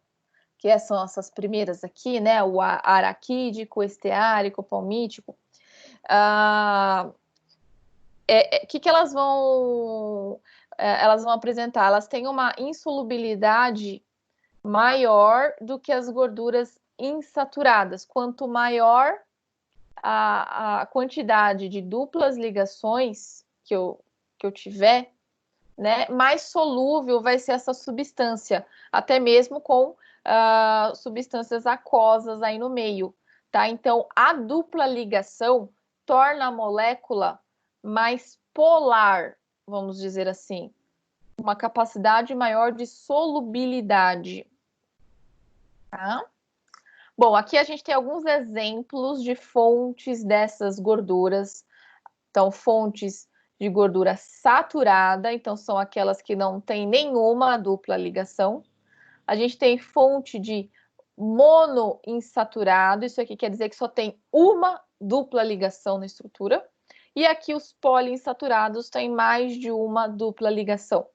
que são essas primeiras aqui, né? O araquídico, esteárico, palmítico. Que elas vão apresentar? Elas têm uma insolubilidade maior do que as gorduras insaturadas. Quanto maior a quantidade de duplas ligações que eu tiver, né, mais solúvel vai ser essa substância, até mesmo com substâncias aquosas aí no meio, tá? Então, a dupla ligação torna a molécula mais polar, vamos dizer assim, uma capacidade maior de solubilidade, tá? Bom, aqui a gente tem alguns exemplos de fontes dessas gorduras. Então, fontes de gordura saturada, então são aquelas que não têm nenhuma dupla ligação. A gente tem fonte de monoinsaturado, isso aqui quer dizer que só tem uma dupla ligação na estrutura. E aqui os poliinsaturados têm mais de uma dupla ligação.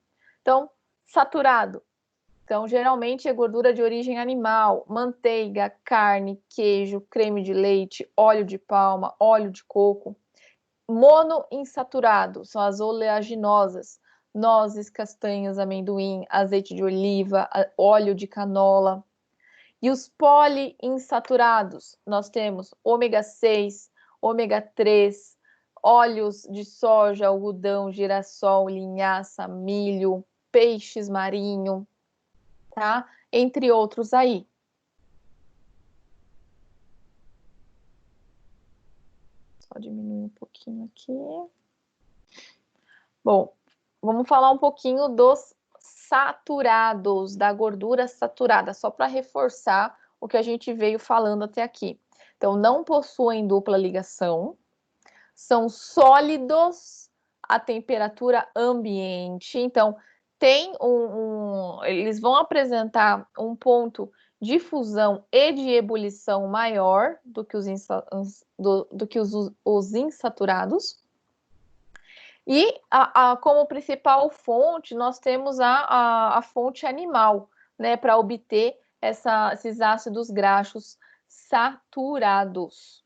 Então, saturado. Então, geralmente é gordura de origem animal, manteiga, carne, queijo, creme de leite, óleo de palma, óleo de coco. Monoinsaturado são as oleaginosas, nozes, castanhas, amendoim, azeite de oliva, óleo de canola. E os poliinsaturados, nós temos ômega 6, ômega 3, óleos de soja, algodão, girassol, linhaça, milho, peixes marinho, tá? Entre outros aí. Só diminuir um pouquinho aqui. Bom, vamos falar um pouquinho dos saturados, da gordura saturada, só para reforçar o que a gente veio falando até aqui. Então, não possuem dupla ligação, são sólidos à temperatura ambiente. Então, eles vão apresentar um ponto de fusão e de ebulição maior do que os insaturados. E como principal fonte, nós temos a fonte animal, né, para obter esses ácidos graxos saturados.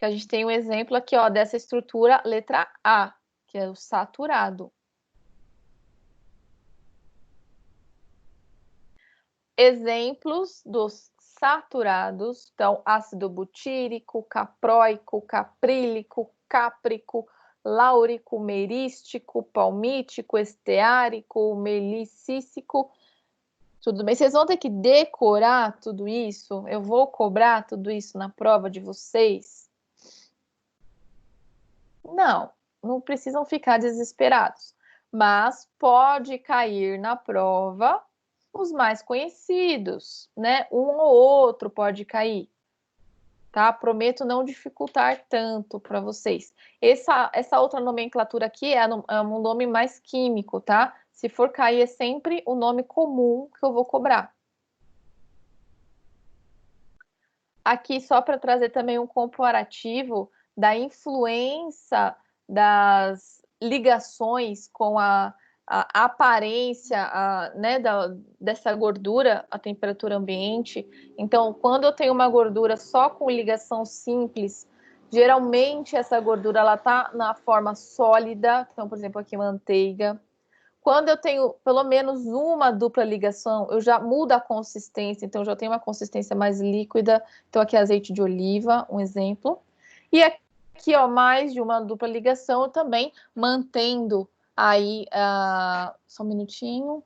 A gente tem um exemplo aqui, ó, dessa estrutura letra A, que é o saturado. Exemplos dos saturados, então, ácido butírico, capróico, caprílico, cáprico, láurico, merístico, palmítico, esteárico, melicícico. Tudo bem? Vocês vão ter que decorar tudo isso? Eu vou cobrar tudo isso na prova de vocês? Não precisam ficar desesperados. Mas pode cair na prova os mais conhecidos, né? Um ou outro pode cair, tá? Prometo não dificultar tanto para vocês. Essa outra nomenclatura aqui é um nome mais químico, tá? Se for cair, é sempre o nome comum que eu vou cobrar. Aqui, só para trazer também um comparativo da influência das ligações com a a aparência né, dessa gordura à temperatura ambiente. Então, quando eu tenho uma gordura só com ligação simples, geralmente essa gordura ela está na forma sólida. Então, por exemplo, aqui manteiga. Quando eu tenho pelo menos uma dupla ligação, eu já mudo a consistência, então já tenho uma consistência mais líquida. Então, aqui azeite de oliva, um exemplo. E aqui, ó, mais de uma dupla ligação, eu também mantendo aí, só um minutinho,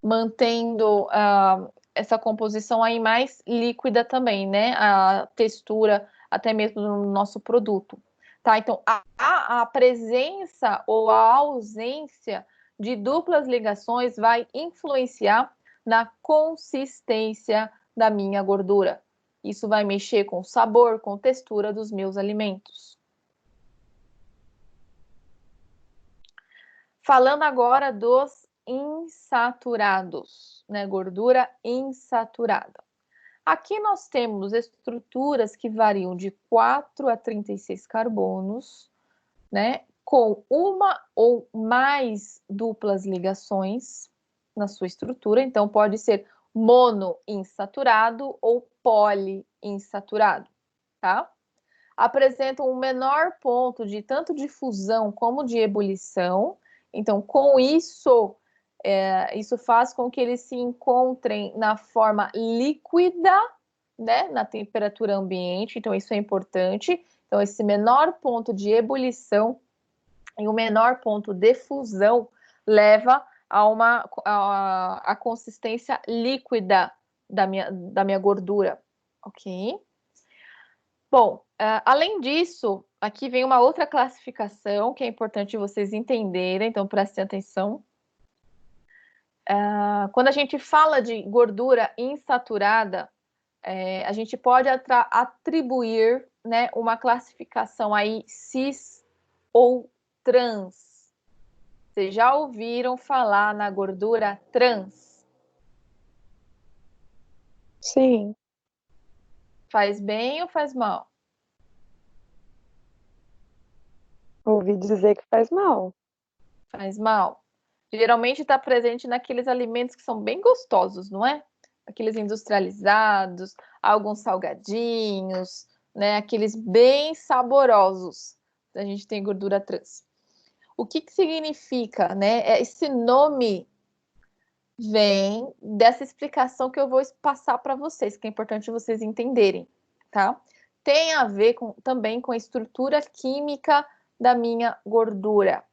mantendo essa composição aí mais líquida também, né? A textura até mesmo do nosso produto, tá? Então, a presença ou a ausência de duplas ligações vai influenciar na consistência da minha gordura. Isso vai mexer com o sabor, com a textura dos meus alimentos. Falando agora dos insaturados, né? Gordura insaturada. Aqui nós temos estruturas que variam de 4 a 36 carbonos, né? Com uma ou mais duplas ligações na sua estrutura. Então, pode ser monoinsaturado ou poliinsaturado, tá? Apresentam um menor ponto de tanto de fusão como de ebulição. Então, com isso, isso faz com que eles se encontrem na forma líquida, né, na temperatura ambiente. Então, isso é importante. Então, esse menor ponto de ebulição e o menor ponto de fusão leva a consistência líquida da minha gordura, ok? Bom, além disso, aqui vem uma outra classificação que é importante vocês entenderem, então prestem atenção. Quando a gente fala de gordura insaturada, a gente pode atribuir, né, uma classificação aí cis ou trans. Vocês já ouviram falar na gordura trans? Sim. Faz bem ou faz mal? Ouvi dizer que faz mal. Faz mal. Geralmente está presente naqueles alimentos que são bem gostosos, não é? Aqueles industrializados, alguns salgadinhos, né? Aqueles bem saborosos. A gente tem gordura trans. O que significa, né? Esse nome vem dessa explicação que eu vou passar para vocês, que é importante vocês entenderem, tá? Tem a ver também com a estrutura química da minha gordura,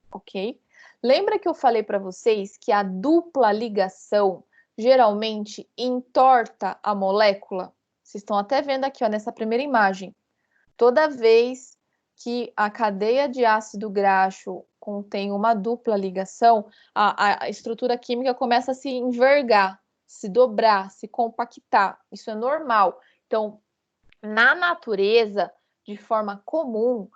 ok? Lembra que eu falei para vocês que a dupla ligação geralmente entorta a molécula? Vocês estão até vendo aqui, ó, nessa primeira imagem. Toda vez que a cadeia de ácido graxo contém uma dupla ligação, a estrutura química começa a se envergar, se dobrar, se compactar. Isso é normal. Então, na natureza, de forma comum,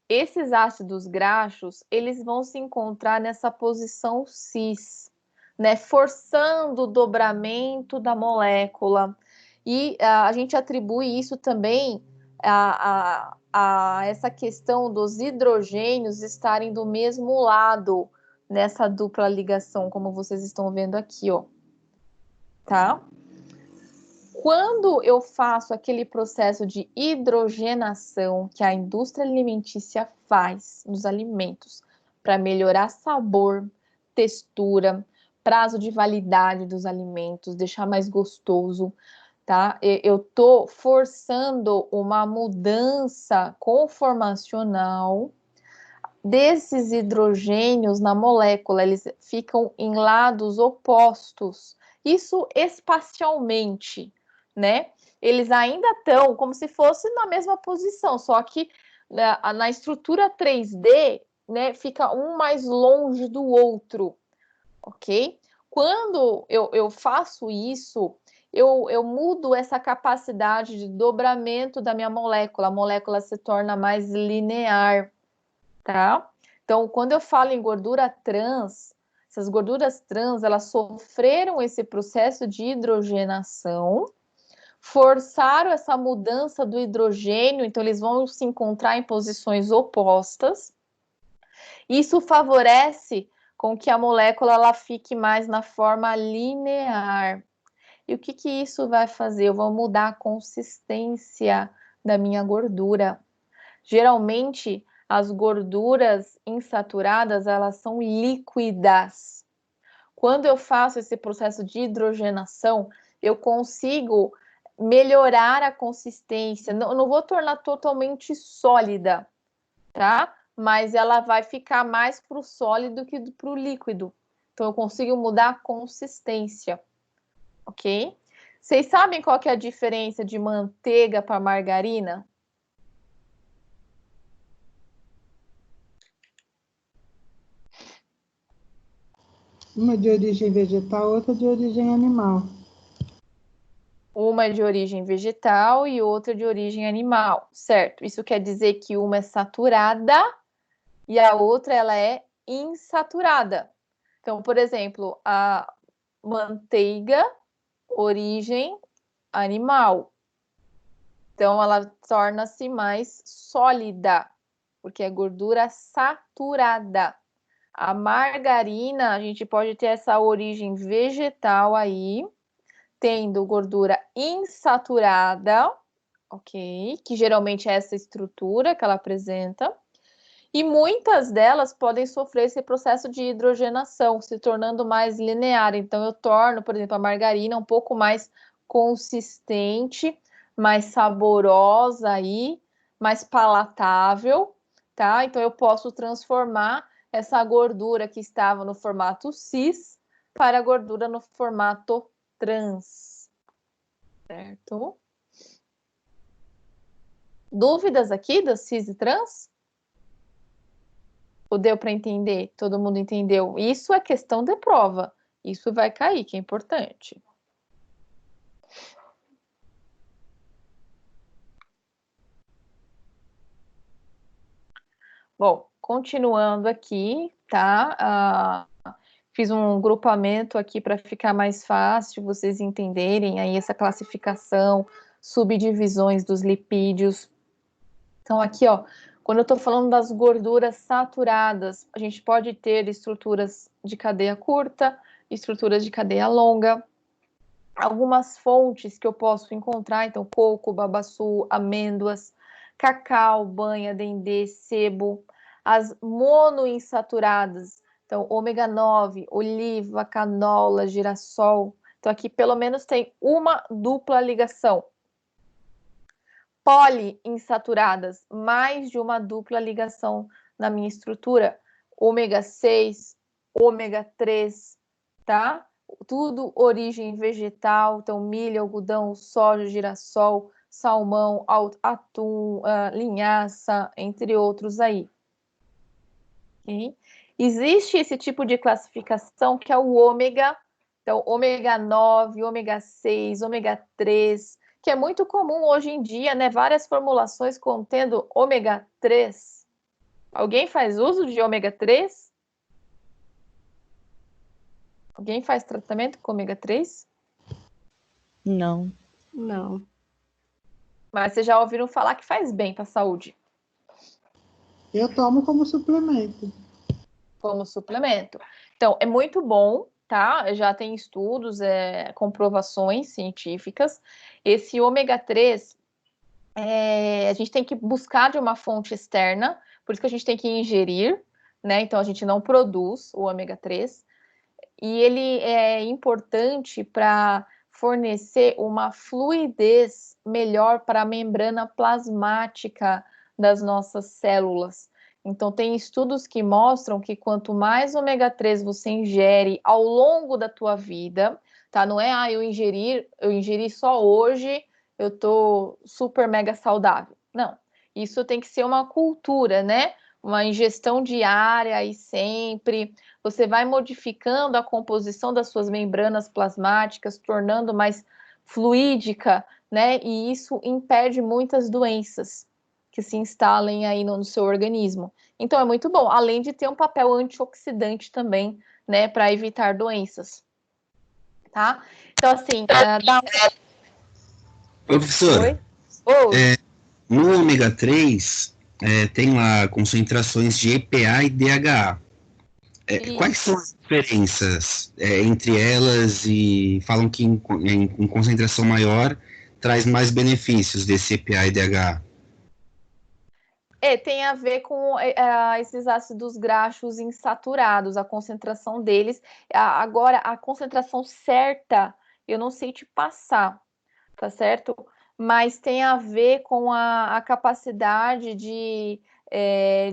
esses ácidos graxos, eles vão se encontrar nessa posição cis, né, forçando o dobramento da molécula. E a gente atribui isso também a essa questão dos hidrogênios estarem do mesmo lado nessa dupla ligação, como vocês estão vendo aqui, ó. Tá? Quando eu faço aquele processo de hidrogenação que a indústria alimentícia faz nos alimentos para melhorar sabor, textura, prazo de validade dos alimentos, deixar mais gostoso, tá? Eu estou forçando uma mudança conformacional desses hidrogênios na molécula, eles ficam em lados opostos, isso espacialmente, né? Eles ainda estão como se fosse na mesma posição, só que na estrutura 3D, né, fica um mais longe do outro, ok? Quando eu faço isso, eu mudo essa capacidade de dobramento da minha molécula, a molécula se torna mais linear, tá? Então, quando eu falo em gordura trans, essas gorduras trans, elas sofreram esse processo de hidrogenação, forçaram essa mudança do hidrogênio, então eles vão se encontrar em posições opostas. Isso favorece com que a molécula ela fique mais na forma linear. E o que que isso vai fazer? Eu vou mudar a consistência da minha gordura. Geralmente, as gorduras insaturadas, elas são líquidas. Quando eu faço esse processo de hidrogenação, eu consigo melhorar a consistência. Não vou tornar totalmente sólida, tá? Mas ela vai ficar mais para o sólido que para o líquido. Então, eu consigo mudar a consistência, ok? Vocês sabem qual que é a diferença de manteiga para margarina? Uma de origem vegetal, outra de origem animal. Uma é de origem vegetal e outra de origem animal, certo? Isso quer dizer que uma é saturada e a outra ela é insaturada. Então, por exemplo, a manteiga, origem animal. Então, ela torna-se mais sólida, porque é gordura saturada. A margarina, a gente pode ter essa origem vegetal aí, tendo gordura insaturada, ok? Que geralmente é essa estrutura que ela apresenta. E muitas delas podem sofrer esse processo de hidrogenação, se tornando mais linear. Então, eu torno, por exemplo, a margarina um pouco mais consistente, mais saborosa aí, mais palatável, tá? Então, eu posso transformar essa gordura que estava no formato cis para a gordura no formato trans, certo? Dúvidas aqui das cis e trans? Ou deu para entender? Todo mundo entendeu? Isso é questão de prova. Isso vai cair, que é importante. Bom, continuando aqui, tá? Fiz um grupamento aqui para ficar mais fácil vocês entenderem aí essa classificação, subdivisões dos lipídios. Então, aqui, ó, quando eu estou falando das gorduras saturadas, a gente pode ter estruturas de cadeia curta, estruturas de cadeia longa. Algumas fontes que eu posso encontrar, então, coco, babaçu, amêndoas, cacau, banha, dendê, sebo. As monoinsaturadas, então, ômega 9, oliva, canola, girassol. Então, aqui pelo menos tem uma dupla ligação. Poliinsaturadas, mais de uma dupla ligação na minha estrutura. Ômega 6, ômega 3, tá? Tudo origem vegetal, então milho, algodão, soja, girassol, salmão, atum, linhaça, entre outros aí. Okay? Existe esse tipo de classificação que é o ômega, então ômega 9, ômega 6, ômega 3, que é muito comum hoje em dia, né? Várias formulações contendo ômega 3. Alguém faz uso de ômega 3? Alguém faz tratamento com ômega 3? Não. Não. Mas vocês já ouviram falar que faz bem para a saúde? Eu tomo como suplemento. Como suplemento. Então, é muito bom, tá? Já tem estudos, comprovações científicas. Esse ômega 3, a gente tem que buscar de uma fonte externa, por isso que a gente tem que ingerir, né? Então, a gente não produz o ômega 3. E ele é importante para fornecer uma fluidez melhor para a membrana plasmática das nossas células. Então, tem estudos que mostram que quanto mais ômega 3 você ingere ao longo da tua vida, tá? Não é, eu ingeri só hoje, eu tô super mega saudável. Não, isso tem que ser uma cultura, né? Uma ingestão diária e sempre. Você vai modificando a composição das suas membranas plasmáticas, tornando mais fluídica, né? E isso impede muitas doenças que se instalem aí no seu organismo. Então é muito bom, além de ter um papel antioxidante também, né, para evitar doenças. Tá? Então, assim, Professora, Oi? no ômega 3 tem lá concentrações de EPA e DHA. Quais são as diferenças entre elas e falam que em concentração maior traz mais benefícios desse EPA e DHA? Tem a ver com esses ácidos graxos insaturados, a concentração deles. Agora, a concentração certa, eu não sei te passar, tá certo? Mas tem a ver com a capacidade de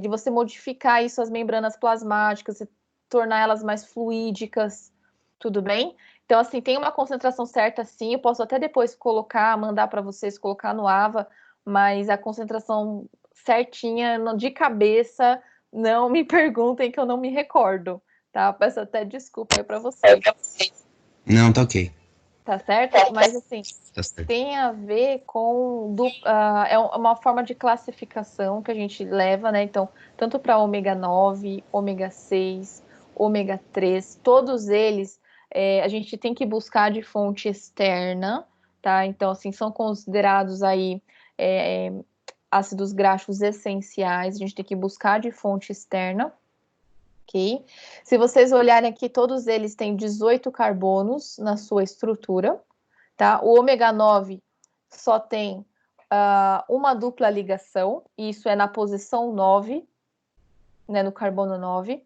você modificar isso, as membranas plasmáticas, tornar elas mais fluídicas, tudo bem? Então, assim, tem uma concentração certa, sim, eu posso até depois mandar para vocês, colocar no AVA, mas a concentração certinha, de cabeça, não me perguntem que eu não me recordo, tá? Peço até desculpa aí para vocês. Não, tá ok. Tá certo? Mas, assim, Tá certo. tem a ver com... é uma forma de classificação que a gente leva, né? Então, tanto para ômega 9, ômega 6, ômega 3, todos eles a gente tem que buscar de fonte externa, tá? Então, assim, são considerados aí ácidos graxos essenciais, a gente tem que buscar de fonte externa, ok? Se vocês olharem aqui, todos eles têm 18 carbonos na sua estrutura, tá? O ômega 9 só tem uma dupla ligação, e isso é na posição 9, né, no carbono 9.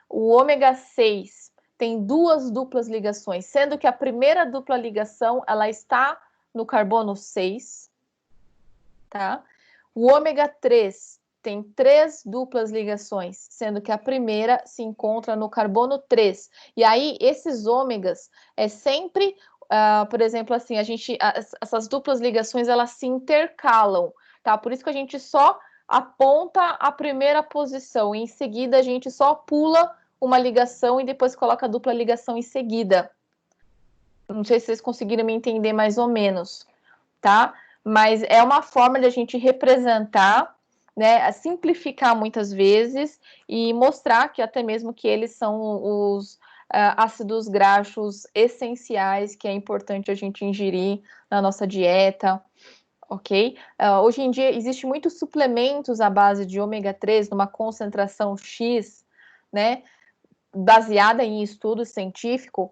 O ômega 6 tem duas duplas ligações, sendo que a primeira dupla ligação ela está no carbono 6, tá? O ômega 3 tem 3 duplas ligações, sendo que a primeira se encontra no carbono 3. E aí, esses ômegas sempre, por exemplo, assim, essas duplas ligações, elas se intercalam, tá? Por isso que a gente só aponta a primeira posição, e em seguida a gente só pula uma ligação e depois coloca a dupla ligação em seguida. Não sei se vocês conseguiram me entender mais ou menos, tá? Mas é uma forma de a gente representar, né, simplificar muitas vezes e mostrar que até mesmo que eles são os ácidos graxos essenciais que é importante a gente ingerir na nossa dieta, ok? Hoje em dia existem muitos suplementos à base de ômega 3 numa concentração X, né, baseada em estudo científico,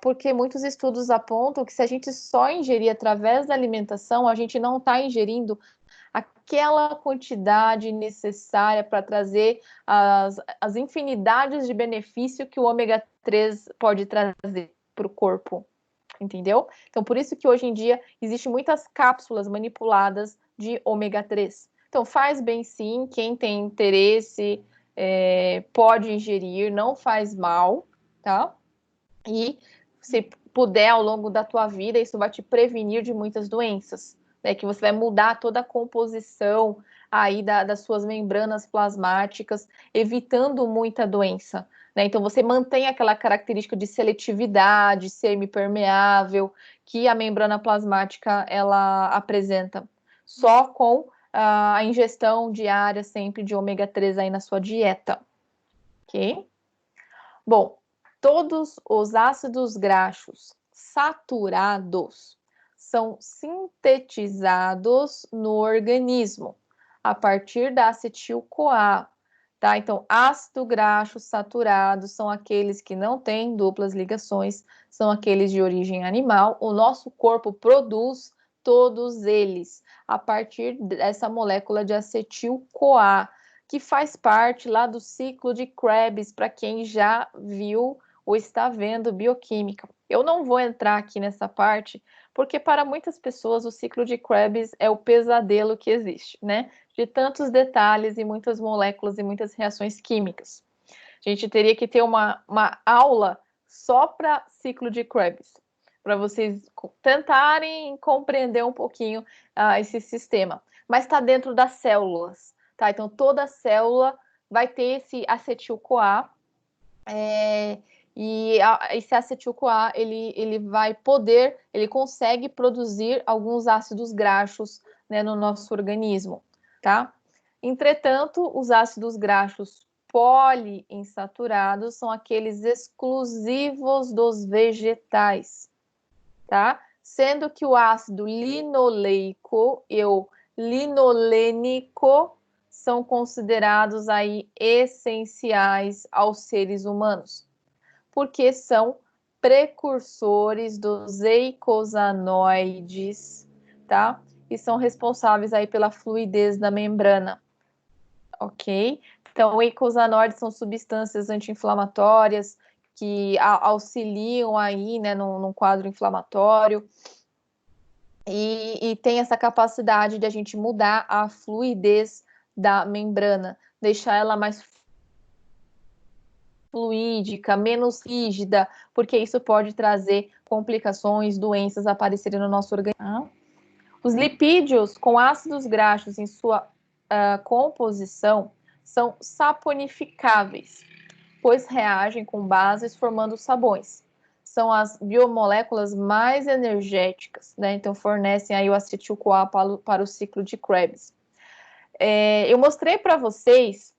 porque muitos estudos apontam que se a gente só ingerir através da alimentação, a gente não está ingerindo aquela quantidade necessária para trazer as infinidades de benefício que o ômega 3 pode trazer para o corpo, entendeu? Então, por isso que hoje em dia existem muitas cápsulas manipuladas de ômega 3. Então, faz bem sim, quem tem interesse pode ingerir, não faz mal, tá? E se puder, ao longo da tua vida, isso vai te prevenir de muitas doenças, né? Que você vai mudar toda a composição aí das suas membranas plasmáticas, evitando muita doença, né? Então, você mantém aquela característica de seletividade, semipermeável, que a membrana plasmática, ela apresenta, só com a ingestão diária sempre de ômega 3 aí na sua dieta, ok? Bom, todos os ácidos graxos saturados são sintetizados no organismo a partir da acetil-CoA, tá? Então, ácido graxo saturado são aqueles que não têm duplas ligações, são aqueles de origem animal. O nosso corpo produz todos eles a partir dessa molécula de acetil-CoA, que faz parte lá do ciclo de Krebs, para quem já viu ou está vendo bioquímica. Eu não vou entrar aqui nessa parte, porque para muitas pessoas o ciclo de Krebs é o pesadelo que existe, né? De tantos detalhes e muitas moléculas e muitas reações químicas. A gente teria que ter uma aula só para ciclo de Krebs, para vocês tentarem compreender um pouquinho esse sistema. Mas está dentro das células, tá? Então, toda célula vai ter esse acetil-CoA, e esse acetil-CoA, ele consegue produzir alguns ácidos graxos, né, no nosso organismo, tá? Entretanto, os ácidos graxos poliinsaturados são aqueles exclusivos dos vegetais, tá? Sendo que o ácido linoleico e o linolênico são considerados aí essenciais aos seres humanos? Porque são precursores dos eicosanoides, tá? E são responsáveis aí pela fluidez da membrana, ok? Então, eicosanoides são substâncias anti-inflamatórias que auxiliam aí, né, num quadro inflamatório e tem essa capacidade de a gente mudar a fluidez da membrana, deixar ela mais fluídica, menos rígida, porque isso pode trazer complicações, doenças aparecerem no nosso organismo. Os lipídios com ácidos graxos em sua composição são saponificáveis, pois reagem com bases formando sabões. São as biomoléculas mais energéticas, né? Então fornecem aí o acetil-CoA para o ciclo de Krebs. Eu mostrei para vocês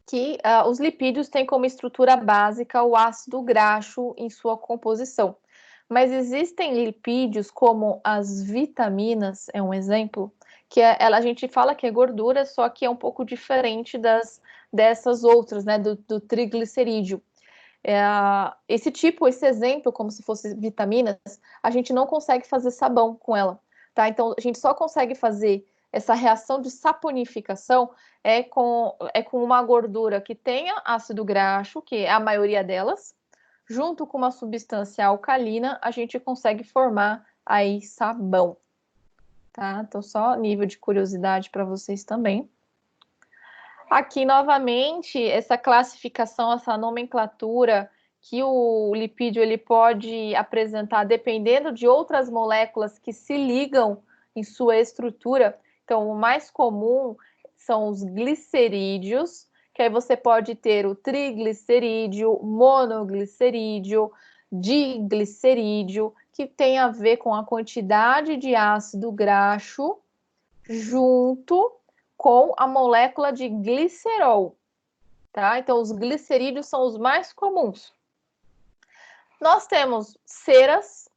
que os lipídios têm como estrutura básica o ácido graxo em sua composição. Mas existem lipídios como as vitaminas, é um exemplo, que a gente fala que é gordura, só que é um pouco diferente dessas outras, né, do triglicerídeo. Esse exemplo, como se fosse vitaminas, a gente não consegue fazer sabão com ela, tá? Então, a gente só consegue fazer essa reação de saponificação com uma gordura que tenha ácido graxo, que é a maioria delas, junto com uma substância alcalina, a gente consegue formar aí sabão, tá? Então, só nível de curiosidade para vocês também. Aqui, novamente, essa classificação, essa nomenclatura que o lipídio ele pode apresentar dependendo de outras moléculas que se ligam em sua estrutura. Então, o mais comum são os glicerídeos, que aí você pode ter o triglicerídeo, monoglicerídeo, diglicerídeo, que tem a ver com a quantidade de ácido graxo junto com a molécula de glicerol, tá? Então, os glicerídeos são os mais comuns. Nós temos ceras,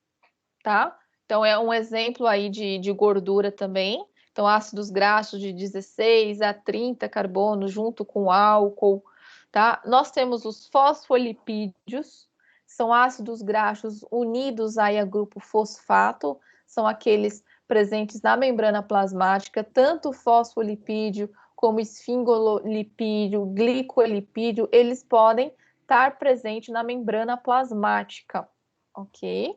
tá? Então, é um exemplo aí de gordura também. Então, ácidos graxos de 16 a 30 carbono junto com álcool, tá? Nós temos os fosfolipídios, são ácidos graxos unidos aí a grupo fosfato, são aqueles presentes na membrana plasmática, tanto fosfolipídio como esfingolipídio, glicolipídio, eles podem estar presentes na membrana plasmática, ok?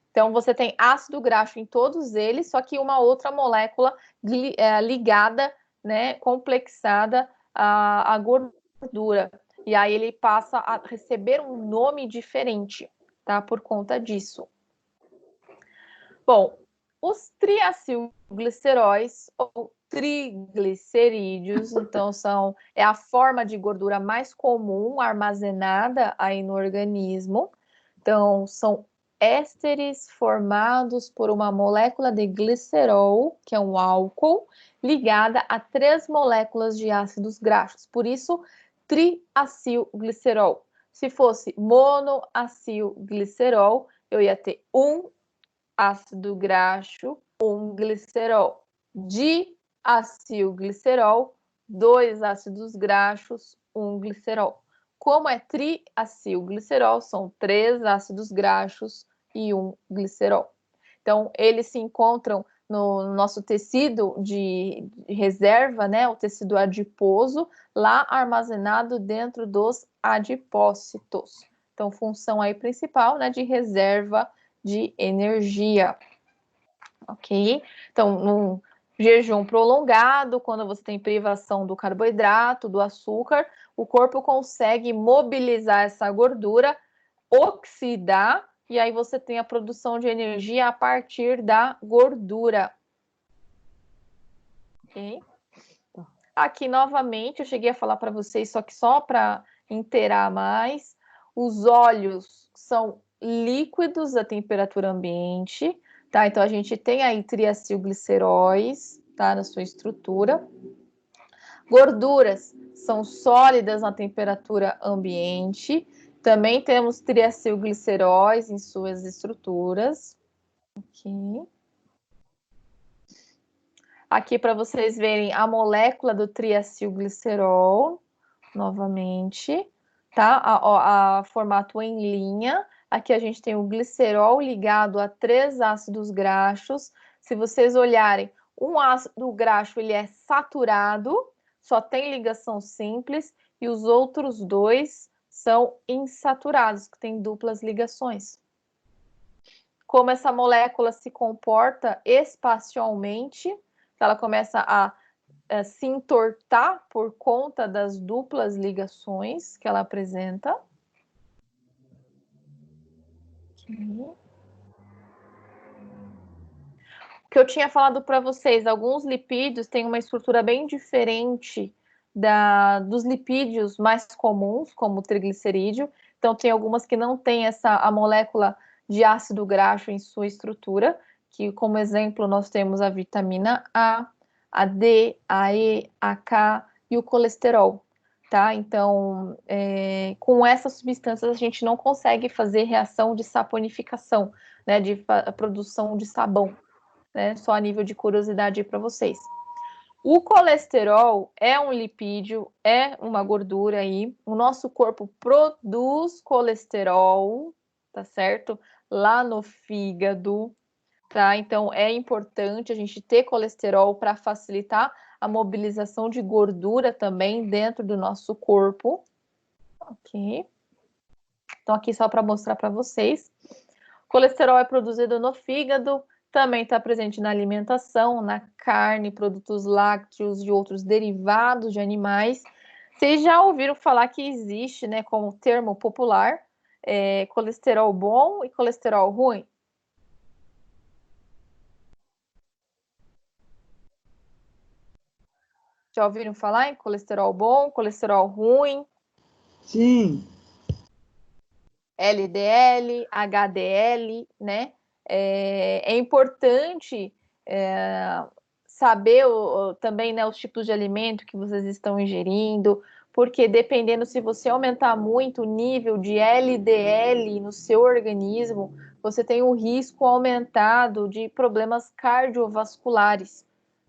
Então, você tem ácido graxo em todos eles, só que uma outra molécula ligada, né, complexada à gordura. E aí ele passa a receber um nome diferente, tá? Por conta disso. Bom, os triacilgliceróis ou triglicerídeos, então é a forma de gordura mais comum armazenada aí no organismo. Então, são ésteres formados por uma molécula de glicerol, que é um álcool, ligada a 3 moléculas de ácidos graxos. Por isso, triacilglicerol. Se fosse monoacilglicerol, eu ia ter um ácido graxo, um glicerol. Diacilglicerol, 2 ácidos graxos, um glicerol. Como é triacilglicerol, são 3 ácidos graxos e um glicerol. Então, eles se encontram no nosso tecido de reserva, né, o tecido adiposo, lá armazenado dentro dos adipócitos. Então, função aí principal, né, de reserva de energia, ok? Então, num jejum prolongado, quando você tem privação do carboidrato, do açúcar, o corpo consegue mobilizar essa gordura, oxidar, e aí você tem a produção de energia a partir da gordura. Ok? Aqui, novamente, eu cheguei a falar para vocês, só que só para inteirar mais, os óleos são líquidos à temperatura ambiente, tá? Então, a gente tem aí triacilgliceróis, tá? Na sua estrutura. Gorduras são sólidas na temperatura ambiente. Também temos triacilgliceróis em suas estruturas. Ok. Aqui para vocês verem a molécula do triacilglicerol, novamente, tá? A formato em linha. Aqui a gente tem o glicerol ligado a 3 ácidos graxos. Se vocês olharem, um ácido graxo ele é saturado, só tem ligação simples, e os outros 2 são insaturados, que têm duplas ligações. Como essa molécula se comporta espacialmente, ela começa a se entortar por conta das duplas ligações que ela apresenta. O que eu tinha falado para vocês, alguns lipídios têm uma estrutura bem diferente dos lipídios mais comuns, como o triglicerídeo. Então, tem algumas que não têm a molécula de ácido graxo em sua estrutura, que, como exemplo, nós temos a vitamina A D, a E, a K e o colesterol, tá? Então, com essas substâncias, a gente não consegue fazer reação de saponificação, né, de produção de sabão, né? Só a nível de curiosidade para vocês. O colesterol é um lipídio, é uma gordura aí. O nosso corpo produz colesterol, tá certo? Lá no fígado, tá? Então, é importante a gente ter colesterol para facilitar a mobilização de gordura também dentro do nosso corpo. Ok. Então, aqui só para mostrar para vocês. Colesterol é produzido no fígado, também está presente na alimentação, na carne, produtos lácteos e outros derivados de animais. Vocês já ouviram falar que existe, né, como termo popular, colesterol bom e colesterol ruim? Já ouviram falar em colesterol bom, colesterol ruim? Sim. LDL, HDL, né? É importante saber também, né, os tipos de alimento que vocês estão ingerindo, porque dependendo, se você aumentar muito o nível de LDL no seu organismo, você tem um risco aumentado de problemas cardiovasculares,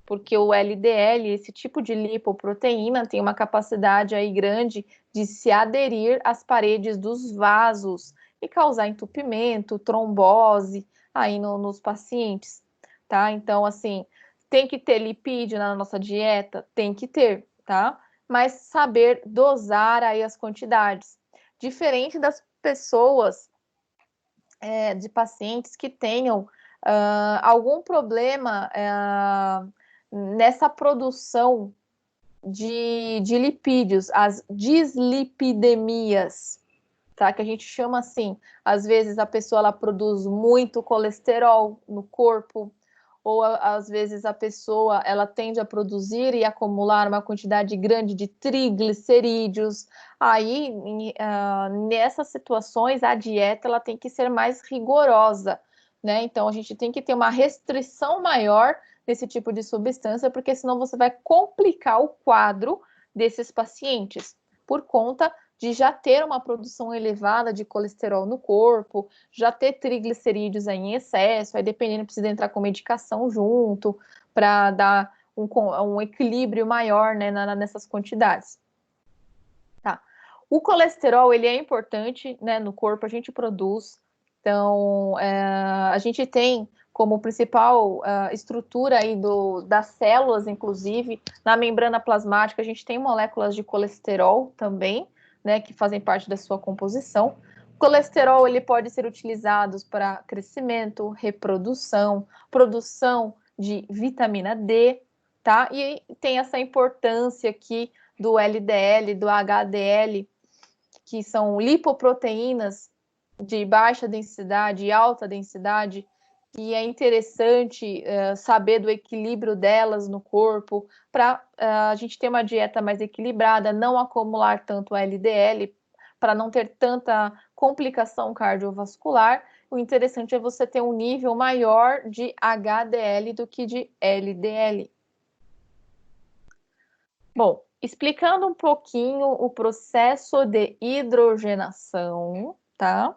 porque o LDL, esse tipo de lipoproteína, tem uma capacidade aí grande de se aderir às paredes dos vasos e causar entupimento, trombose aí nos pacientes, tá? Então, assim, tem que ter lipídio na nossa dieta? Tem que ter, tá? Mas saber dosar aí as quantidades. Diferente das pessoas, de pacientes que tenham algum problema nessa produção de lipídios, as dislipidemias, tá? Que a gente chama assim. Às vezes a pessoa ela produz muito colesterol no corpo, ou às vezes a pessoa ela tende a produzir e acumular uma quantidade grande de triglicerídeos. Aí, nessas situações, a dieta ela tem que ser mais rigorosa, né? Então, a gente tem que ter uma restrição maior desse tipo de substância, porque senão você vai complicar o quadro desses pacientes, por conta de já ter uma produção elevada de colesterol no corpo, já ter triglicerídeos aí em excesso, aí dependendo precisa entrar com medicação junto, para dar um equilíbrio maior, né, nessas quantidades. Tá. O colesterol, ele é importante, né, no corpo, a gente produz, então a gente tem como principal estrutura aí das células, inclusive, na membrana plasmática, a gente tem moléculas de colesterol também, né, que fazem parte da sua composição. O colesterol ele pode ser utilizado para crescimento, reprodução, produção de vitamina D, tá? E tem essa importância aqui do LDL, do HDL, que são lipoproteínas de baixa densidade e alta densidade, e é interessante saber do equilíbrio delas no corpo, para a gente ter uma dieta mais equilibrada, não acumular tanto LDL, para não ter tanta complicação cardiovascular. O interessante é você ter um nível maior de HDL do que de LDL. Bom, explicando um pouquinho o processo de hidrogenação, tá?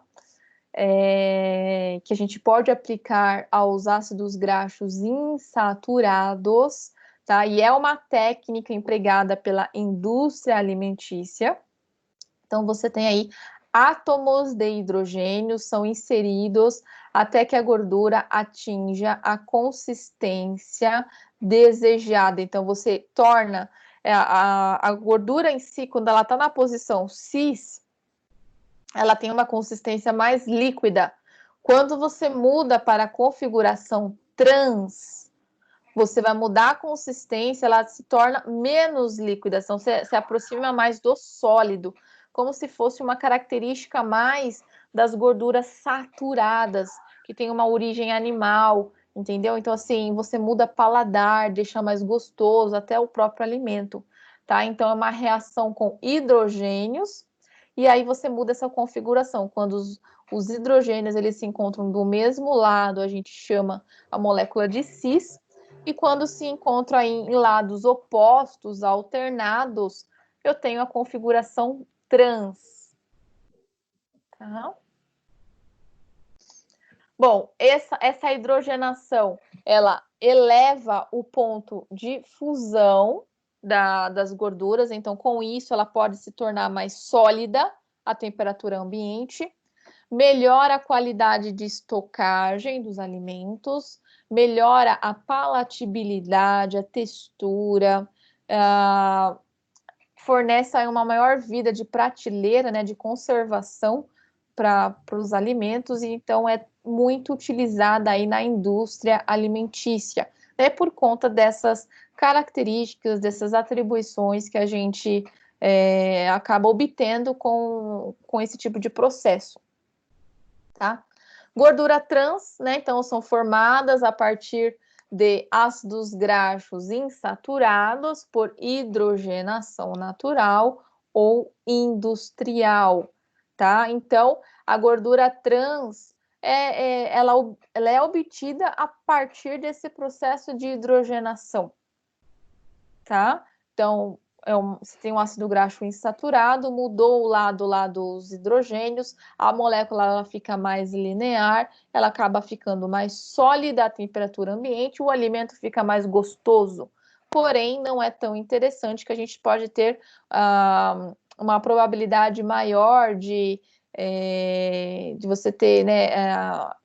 que a gente pode aplicar aos ácidos graxos insaturados, tá? E é uma técnica empregada pela indústria alimentícia. Então, você tem aí átomos de hidrogênio são inseridos até que a gordura atinja a consistência desejada. Então, você torna a gordura em si, quando ela está na posição cis, ela tem uma consistência mais líquida. Quando você muda para a configuração trans, você vai mudar a consistência, ela se torna menos líquida, então se aproxima mais do sólido, como se fosse uma característica mais das gorduras saturadas, que tem uma origem animal, entendeu? Então, assim, você muda paladar, deixa mais gostoso, até o próprio alimento, tá? Então, é uma reação com hidrogênios, e aí você muda essa configuração. Quando os hidrogênios, eles se encontram do mesmo lado, a gente chama a molécula de cis, e quando se encontram aí em lados opostos, alternados, eu tenho a configuração trans. Tá? Bom, essa hidrogenação, ela eleva o ponto de fusão das gorduras, então com isso ela pode se tornar mais sólida à temperatura ambiente, melhora a qualidade de estocagem dos alimentos, melhora a palatabilidade, a textura, fornece aí uma maior vida de prateleira, né, de conservação para os alimentos, e então é muito utilizada aí na indústria alimentícia, né, por conta dessas características, dessas atribuições que a gente acaba obtendo com esse tipo de processo. Tá? Gordura trans, né? Então, são formadas a partir de ácidos graxos insaturados por hidrogenação natural ou industrial, tá? Então, a gordura trans, ela é obtida a partir desse processo de hidrogenação, tá? Então, você tem um ácido graxo insaturado, mudou o lado lá dos hidrogênios, a molécula ela fica mais linear, ela acaba ficando mais sólida à temperatura ambiente, o alimento fica mais gostoso. Porém, não é tão interessante, que a gente pode ter uma probabilidade maior de você ter, né,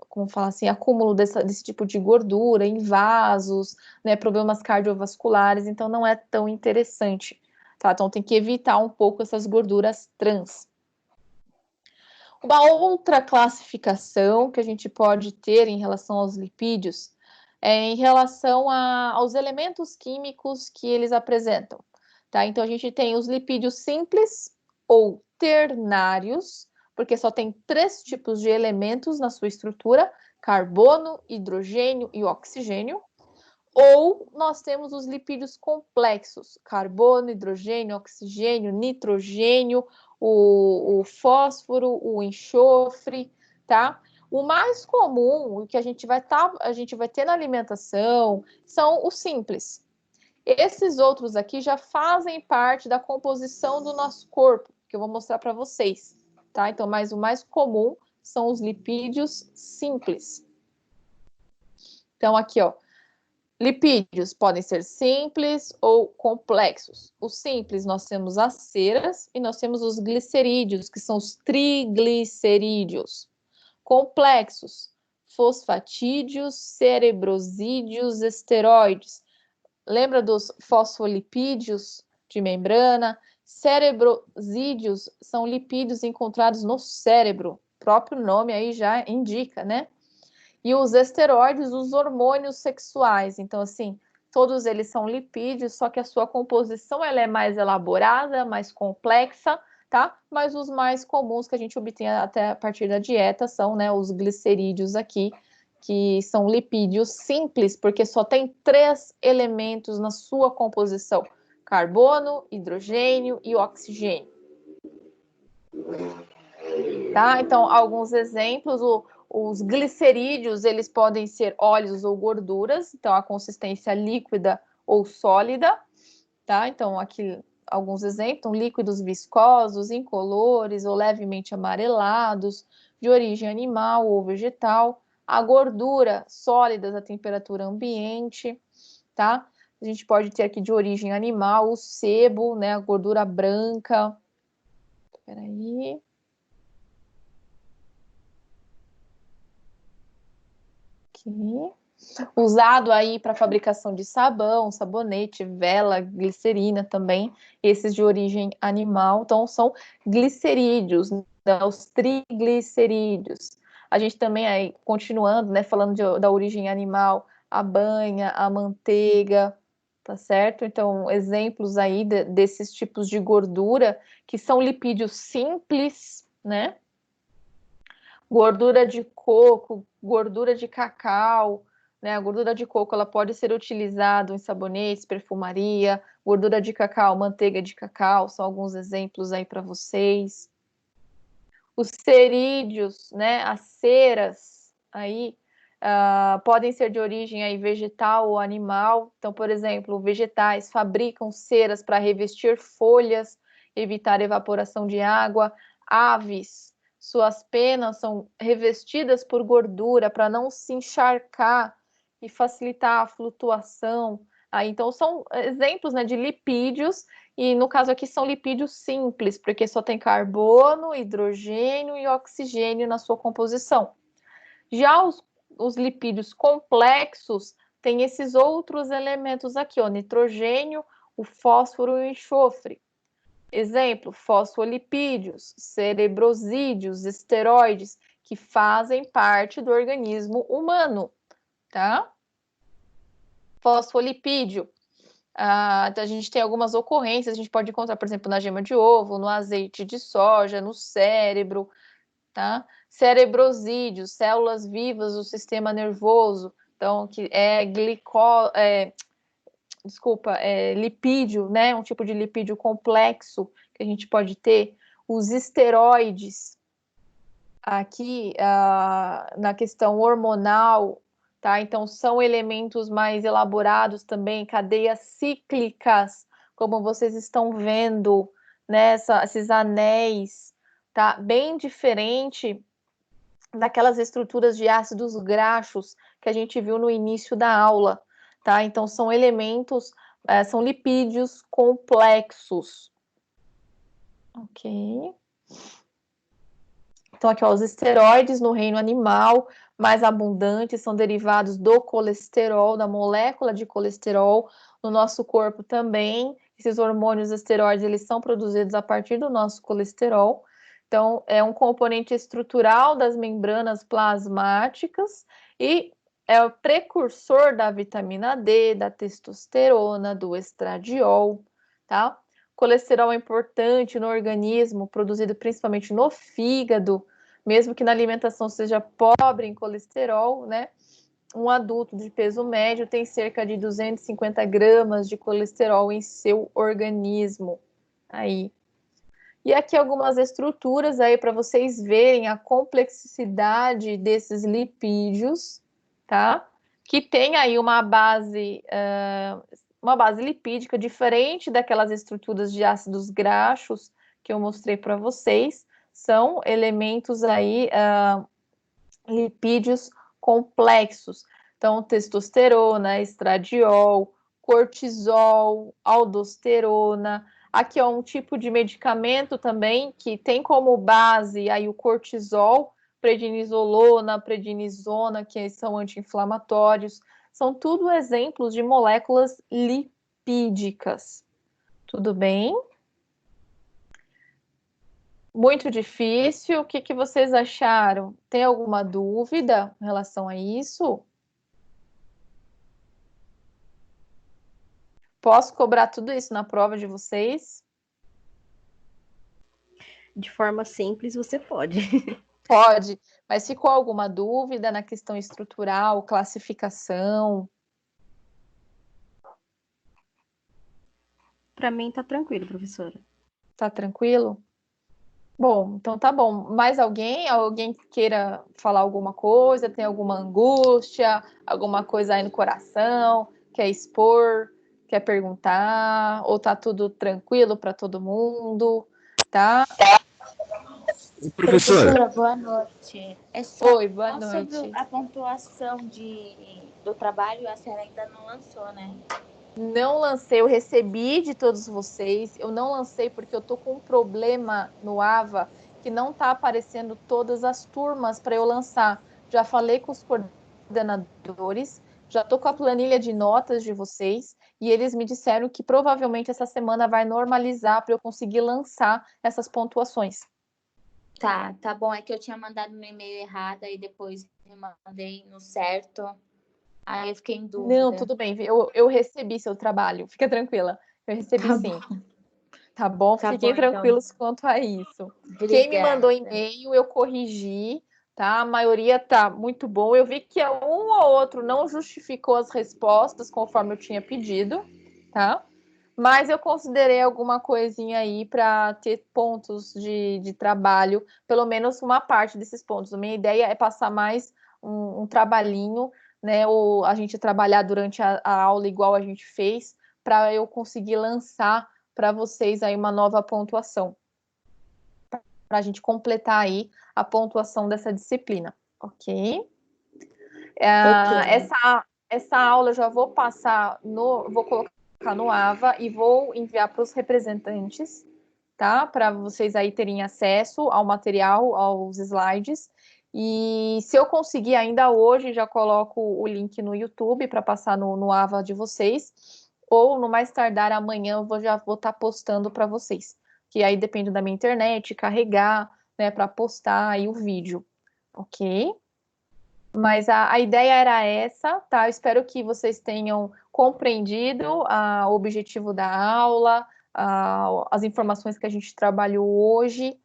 como falar assim, acúmulo desse tipo de gordura em vasos, né, problemas cardiovasculares, então não é tão interessante. Tá? Então tem que evitar um pouco essas gorduras trans. Uma outra classificação que a gente pode ter em relação aos lipídios é em relação aos elementos químicos que eles apresentam. Tá? Então a gente tem os lipídios simples ou ternários, porque só tem 3 tipos de elementos na sua estrutura: carbono, hidrogênio e oxigênio. Ou nós temos os lipídios complexos: carbono, hidrogênio, oxigênio, nitrogênio, o fósforo, o enxofre, tá? O mais comum, o que a gente vai ter na alimentação, são os simples. Esses outros aqui já fazem parte da composição do nosso corpo, que eu vou mostrar para vocês, tá? Então, mas o mais comum são os lipídios simples. Então, aqui, ó. Lipídios podem ser simples ou complexos. Os simples, nós temos as ceras e nós temos os glicerídeos, que são os triglicerídeos. Complexos: fosfatídeos, cerebrosídeos, esteroides. Lembra dos fosfolipídios de membrana? Cerebrosídeos são lipídios encontrados no cérebro. O próprio nome aí já indica, né? E os esteroides, os hormônios sexuais. Então, assim, todos eles são lipídios, só que a sua composição ela é mais elaborada, mais complexa, tá? Mas os mais comuns que a gente obtém até a partir da dieta são, né, os glicerídeos aqui, que são lipídios simples, porque só tem 3 elementos na sua composição: carbono, hidrogênio e oxigênio. Tá? Então, alguns exemplos: os glicerídeos, eles podem ser óleos ou gorduras, então a consistência líquida ou sólida, tá? Então, aqui alguns exemplos: líquidos viscosos, incolores ou levemente amarelados, de origem animal ou vegetal, a gordura sólidas à temperatura ambiente, tá? A gente pode ter aqui de origem animal o sebo, né, a gordura branca. Espera aí. Aqui. Usado aí para fabricação de sabão, sabonete, vela, glicerina também, esses de origem animal, então são glicerídeos, né, os triglicerídeos. A gente também aí, continuando, né, falando da origem animal, a banha, a manteiga, tá certo? Então, exemplos aí desses tipos de gordura, que são lipídios simples, né? Gordura de coco, gordura de cacau, né? A gordura de coco ela pode ser utilizada em sabonetes, perfumaria, gordura de cacau, manteiga de cacau, são alguns exemplos aí para vocês. Os cerídeos, né? As ceras aí podem ser de origem aí vegetal ou animal. Então, por exemplo, vegetais fabricam ceras para revestir folhas, evitar evaporação de água. Aves, suas penas são revestidas por gordura para não se encharcar e facilitar a flutuação. Então, são exemplos, né, de lipídios, e no caso aqui são lipídios simples, porque só tem carbono, hidrogênio e oxigênio na sua composição. Já os lipídios complexos têm esses outros elementos aqui, ó, nitrogênio, o fósforo e o enxofre. Exemplo, fosfolipídios, cerebrosídeos, esteroides, que fazem parte do organismo humano, tá? Fosfolipídio. Então a gente tem algumas ocorrências, a gente pode encontrar, por exemplo, na gema de ovo, no azeite de soja, no cérebro, tá? Cerebrosídeos, células vivas do sistema nervoso, então, que é lipídio, né? Um tipo de lipídio complexo que a gente pode ter. Os esteroides, aqui na questão hormonal, tá? Então, são elementos mais elaborados também, cadeias cíclicas, como vocês estão vendo, né? Esses anéis, tá? Bem diferente daquelas estruturas de ácidos graxos que a gente viu no início da aula, tá? Então, são elementos, são lipídios complexos. Ok. Então, aqui, ó, os esteroides no reino animal mais abundantes são derivados do colesterol, da molécula de colesterol. No nosso corpo também, esses hormônios esteroides, eles são produzidos a partir do nosso colesterol. Então, é um componente estrutural das membranas plasmáticas e é o precursor da vitamina D, da testosterona, do estradiol, tá? Colesterol é importante no organismo, produzido principalmente no fígado, mesmo que na alimentação seja pobre em colesterol, né? Um adulto de peso médio tem cerca de 250 gramas de colesterol em seu organismo. Aí. E aqui algumas estruturas aí para vocês verem a complexidade desses lipídios, tá? Que tem aí uma base lipídica diferente daquelas estruturas de ácidos graxos que eu mostrei para vocês. São elementos aí, lipídios complexos. Então, testosterona, estradiol, cortisol, aldosterona. Aqui é um tipo de medicamento também que tem como base aí o cortisol, prednisolona, prednisona, que são anti-inflamatórios. São tudo exemplos de moléculas lipídicas. Tudo bem? Muito difícil. O que vocês acharam? Tem alguma dúvida em relação a isso? Posso cobrar tudo isso na prova de vocês? De forma simples, você pode. Pode, mas ficou alguma dúvida na questão estrutural, classificação? Para mim, tá tranquilo, professora. Tá tranquilo? Bom, então tá bom. Mais alguém? Alguém que queira falar alguma coisa? Tem alguma angústia? Alguma coisa aí no coração? Quer expor? Quer perguntar? Ou tá tudo tranquilo para todo mundo? Tá? Professor, Professora, boa noite. É só Oi, boa sobre noite. a pontuação do trabalho, a senhora ainda não lançou, né? Não lancei, eu recebi de todos vocês. Eu não lancei porque eu tô com um problema no AVA que não tá aparecendo todas as turmas para eu lançar. Já falei com os coordenadores, já tô com a planilha de notas de vocês e eles me disseram que provavelmente essa semana vai normalizar para eu conseguir lançar essas pontuações. Tá bom. É que eu tinha mandado no e-mail errado, aí depois eu mandei no certo. Aí eu fiquei em dúvida. Não, tudo bem. Eu recebi seu trabalho. Fica tranquila. Eu recebi Tá sim. bom. Tá bom? Tá Fiquem bom, então. tranquilos quanto a isso. Quem me Obrigada. mandou e-mail, eu corrigi, tá? A maioria tá muito bom. Eu vi que um ou outro não justificou as respostas conforme eu tinha pedido, tá? Mas eu considerei alguma coisinha aí para ter pontos de trabalho, pelo menos uma parte desses pontos. A minha ideia é passar mais um trabalhinho, né? Ou a gente trabalhar durante a aula igual a gente fez, para eu conseguir lançar para vocês aí uma nova pontuação, para a gente completar aí a pontuação dessa disciplina, ok? Essa aula eu já vou passar vou colocar no AVA e vou enviar para os representantes, tá? Para vocês aí terem acesso ao material, aos slides. E se eu conseguir ainda hoje, já coloco o link no YouTube para passar no AVA de vocês, ou no mais tardar amanhã já vou estar postando para vocês. Que aí depende da minha internet, carregar, né, para postar aí o vídeo, ok? Mas a ideia era essa, tá? Eu espero que vocês tenham compreendido o objetivo da aula, as informações que a gente trabalhou hoje,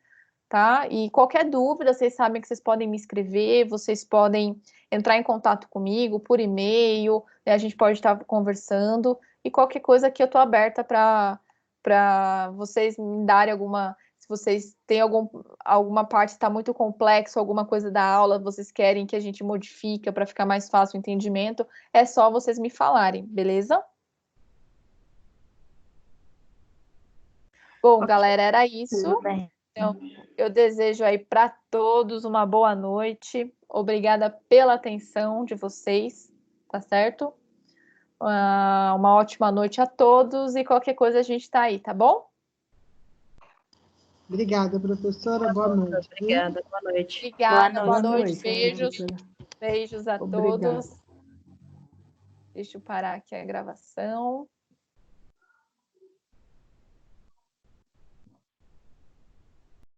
tá? E qualquer dúvida, vocês sabem que vocês podem me escrever, vocês podem entrar em contato comigo por e-mail, né? A gente pode estar conversando, e qualquer coisa que eu estou aberta para vocês me darem se vocês têm alguma parte que está muito complexa, alguma coisa da aula, vocês querem que a gente modifique para ficar mais fácil o entendimento, é só vocês me falarem, beleza? Bom, galera, era isso. Tudo bem. Então, eu desejo aí para todos uma boa noite. Obrigada pela atenção de vocês, tá certo? Uma ótima noite a todos e qualquer coisa a gente tá aí, tá bom? Obrigada, professora. Boa noite. Obrigada, boa noite. Obrigada, boa Boa noite, noite, beijos. professora. Beijos a Obrigada. todos. Deixa eu parar aqui a gravação.